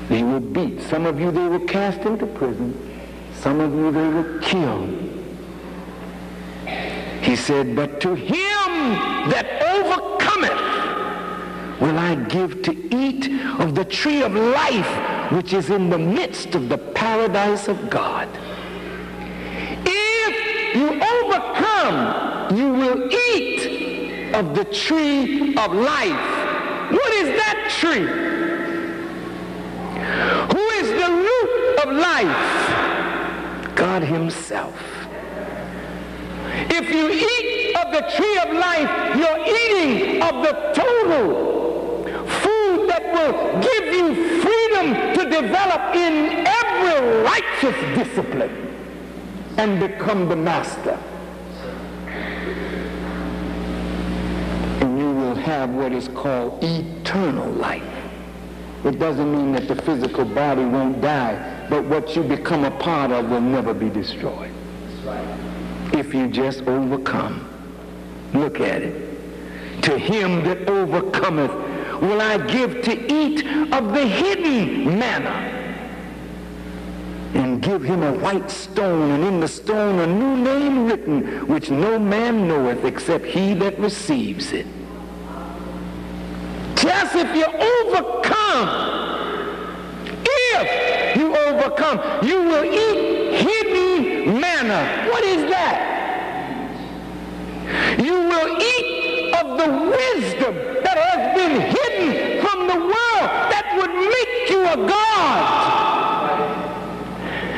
they will beat. Some of you, they will cast into prison. Some of you, they will kill. He said, but to him that overcometh will I give to eat of the tree of life, which is in the midst of the paradise of God. If you overcome, you will eat of the tree of life. What is that tree? Who is the root of life? God himself. If you eat of the tree of life, you're eating of the total food that will give you freedom to develop in every righteous discipline and become the master. Have what is called eternal life. It doesn't mean that the physical body won't die, but what you become a part of will never be destroyed. That's right. If you just overcome. Look at it. To him that overcometh will I give to eat of the hidden manna, and give him a white stone, and in the stone a new name written, which no man knoweth except he that receives it. Just if you overcome, you will eat hidden manna. manna. What is that? You will eat of the wisdom that has been hidden from the world that would make you a God.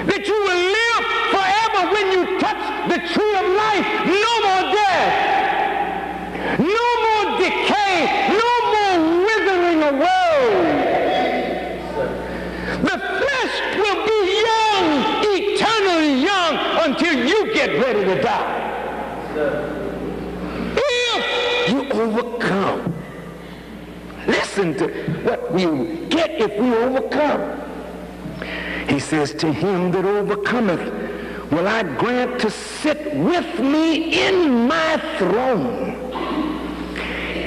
That you will live forever when you touch the tree of life. No more death. No more decay. No more withering away. The flesh will be young, eternally young, until you get ready to die. If you overcome. Listen to what we get if we overcome. He says, to him that overcometh will I grant to sit with me in my throne,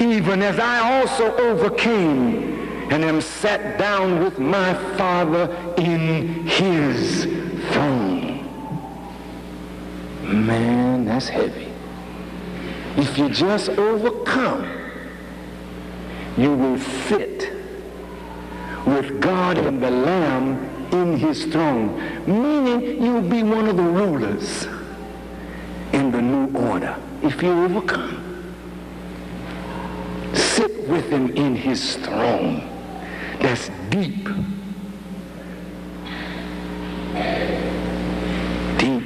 even as I also overcame and am sat down with my Father in his throne. Man, that's heavy. If you just overcome, you will sit with God and the Lamb in his throne, meaning you'll be one of the rulers in the new order. If you overcome, sit with him in his throne. That's deep. Deep.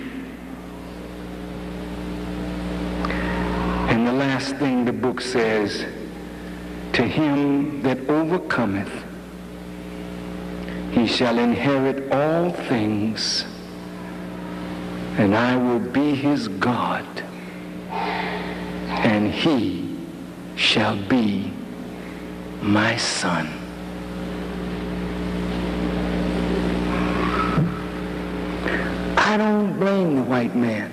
And the last thing the book says, to him that overcometh, he shall inherit all things, and I will be his God, and he shall be my son. I don't blame the white man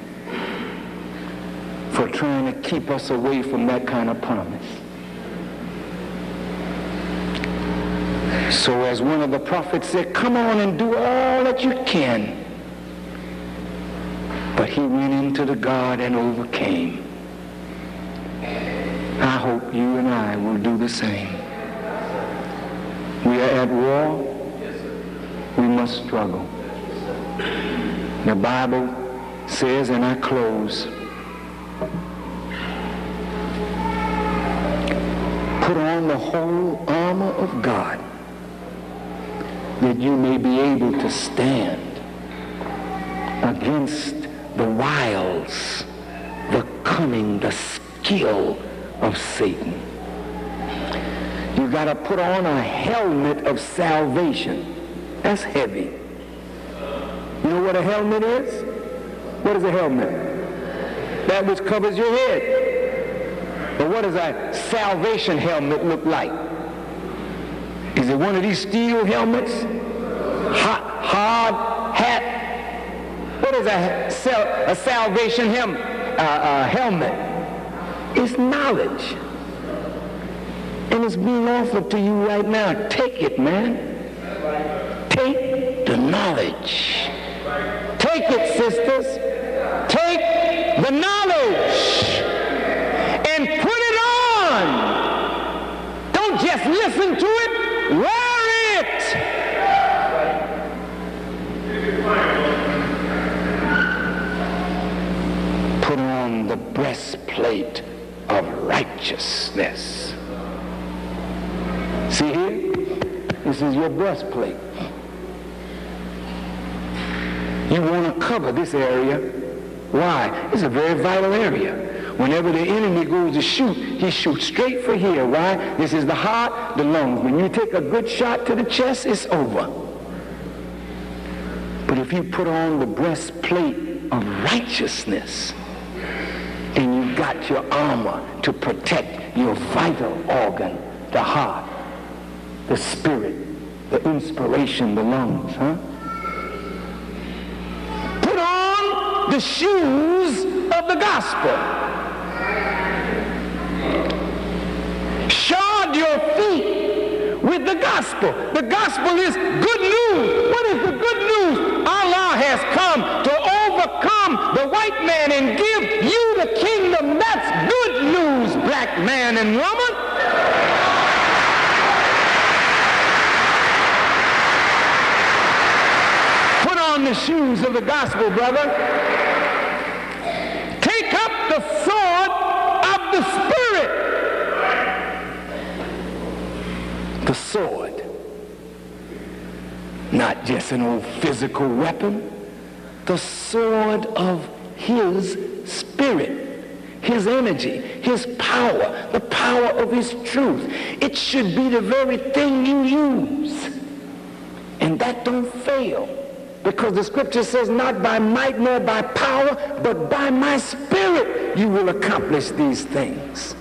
for trying to keep us away from that kind of promise. So as one of the prophets said, come on and do all that you can. But he went into the garden and overcame. I hope you and I will do the same. We are at war. We must struggle. The Bible says, and I close, put on the whole armor of God, that you may be able to stand against the wiles, the cunning, the skill of Satan. You got to put on a helmet of salvation. That's heavy. You know what a helmet is? What is a helmet? That which covers your head. But what does a salvation helmet look like? Is it one of these steel helmets? Hard hat? What is a salvation helmet? It's knowledge. And it's being offered to you right now. Take it, man. Take the knowledge. Take it, sisters. Take the knowledge and put it on. Don't just listen to it. Wear it. Put on the breastplate of righteousness. See here? This is your breastplate. You want to cover this area. Why? It's a very vital area. Whenever the enemy goes to shoot, he shoots straight for here. Why? This is the heart, the lungs. When you take a good shot to the chest, it's over. But if you put on the breastplate of righteousness, and you got your armor to protect your vital organ, the heart, the spirit, the inspiration, the lungs, huh? Put on the shoes of the gospel. Shod your feet with the gospel. The gospel is good news. What is the good news? Allah has come to overcome the white man and give you the kingdom. That's good news, black man and woman. Put on the shoes of the gospel, brother. the Spirit. The sword. Not just an old physical weapon. The sword of his Spirit. His energy, his power, the power of his truth. It should be the very thing you use. And that don't fail. Because the scripture says, not by might nor by power, but by my Spirit you will accomplish these things.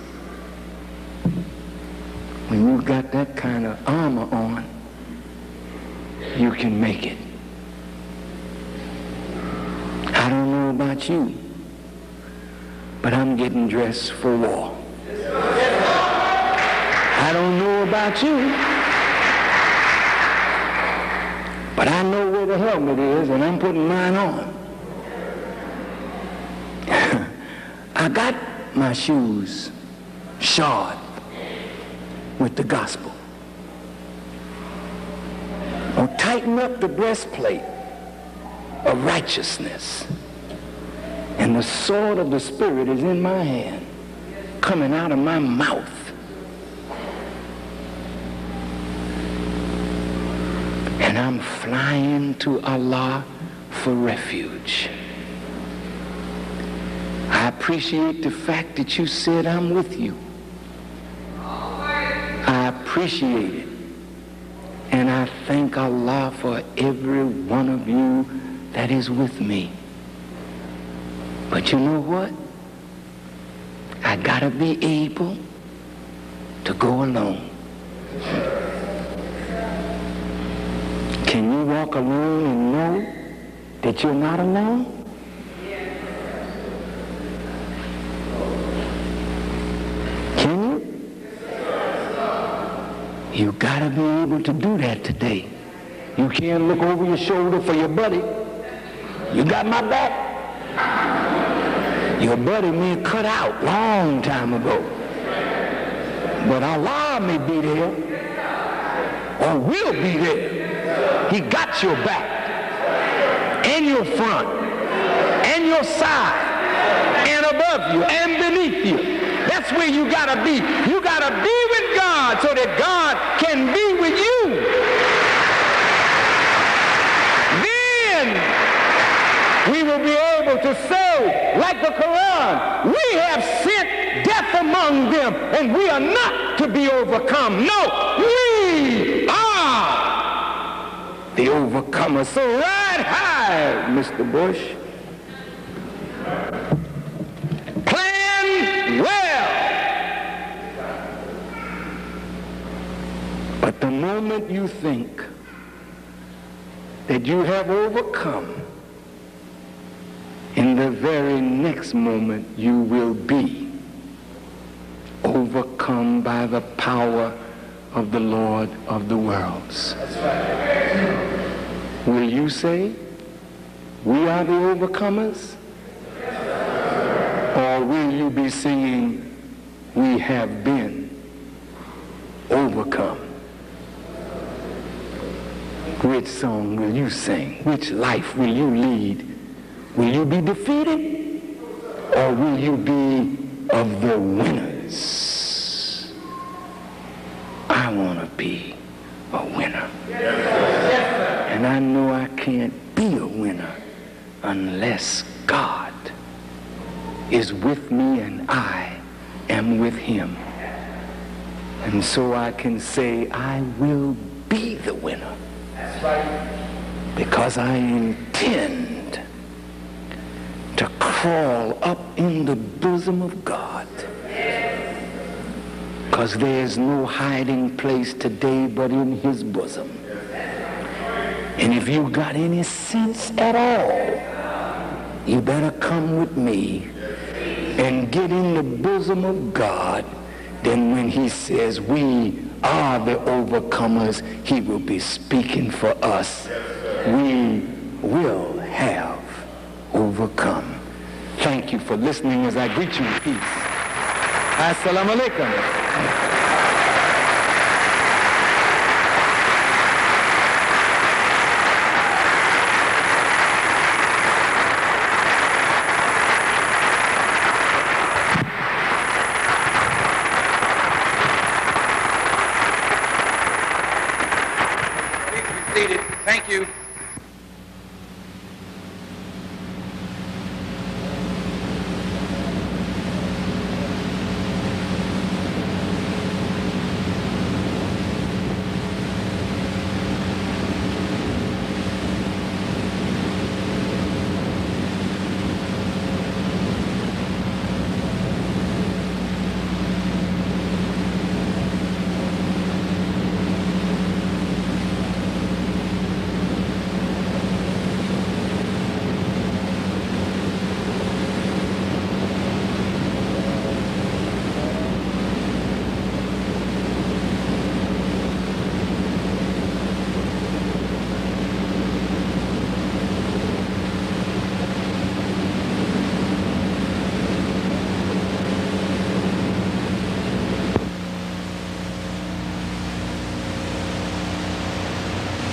When you got that kind of armor on, you can make it. I don't know about you, but I'm getting dressed for war. I don't know about you, but I know where the helmet is, and I'm putting mine on. I got my shoes shod with the gospel. I'll tighten up the breastplate of righteousness. And the sword of the Spirit is in my hand, coming out of my mouth. And I'm flying to Allah for refuge. I appreciate the fact that you said I'm with you. I appreciate it. And I thank Allah for every one of you that is with me. But you know what? I gotta be able to go alone. Can you walk alone and know that you're not alone? Can you? You gotta be able to do that today. You can't look over your shoulder for your buddy. You got my back. Your buddy may cut out long time ago. But Allah may be there, or will be there. He got your back, and your front, and your side, and above you, and beneath you. That's where you gotta be. You gotta be with God so that God can be with you. Then we will be able to say, like the Quran, we have sent death among them, and we are not to be overcome. No, we are the overcomers. So ride high, Mr. Bush. Plan well. But the moment you think that you have overcome, in the very next moment you will be overcome by the power of the Lord of the worlds. That's right. Will you say, we are the overcomers? Or will you be singing, we have been overcome? Which song will you sing? Which life will you lead? Will you be defeated, or will you be of the winners? I want to be a winner. And I know I can't be a winner unless God is with me and I am with him. And so I can say, I will be the winner. That's right. Because I intend to crawl up in the bosom of God. Because there's no hiding place today but in his bosom. And if you got any sense at all, you better come with me and get in the bosom of God. Then when he says we are the overcomers, he will be speaking for us. We will have overcome. Thank you for listening as I greet you in peace. Assalamu alaikum. Thank you.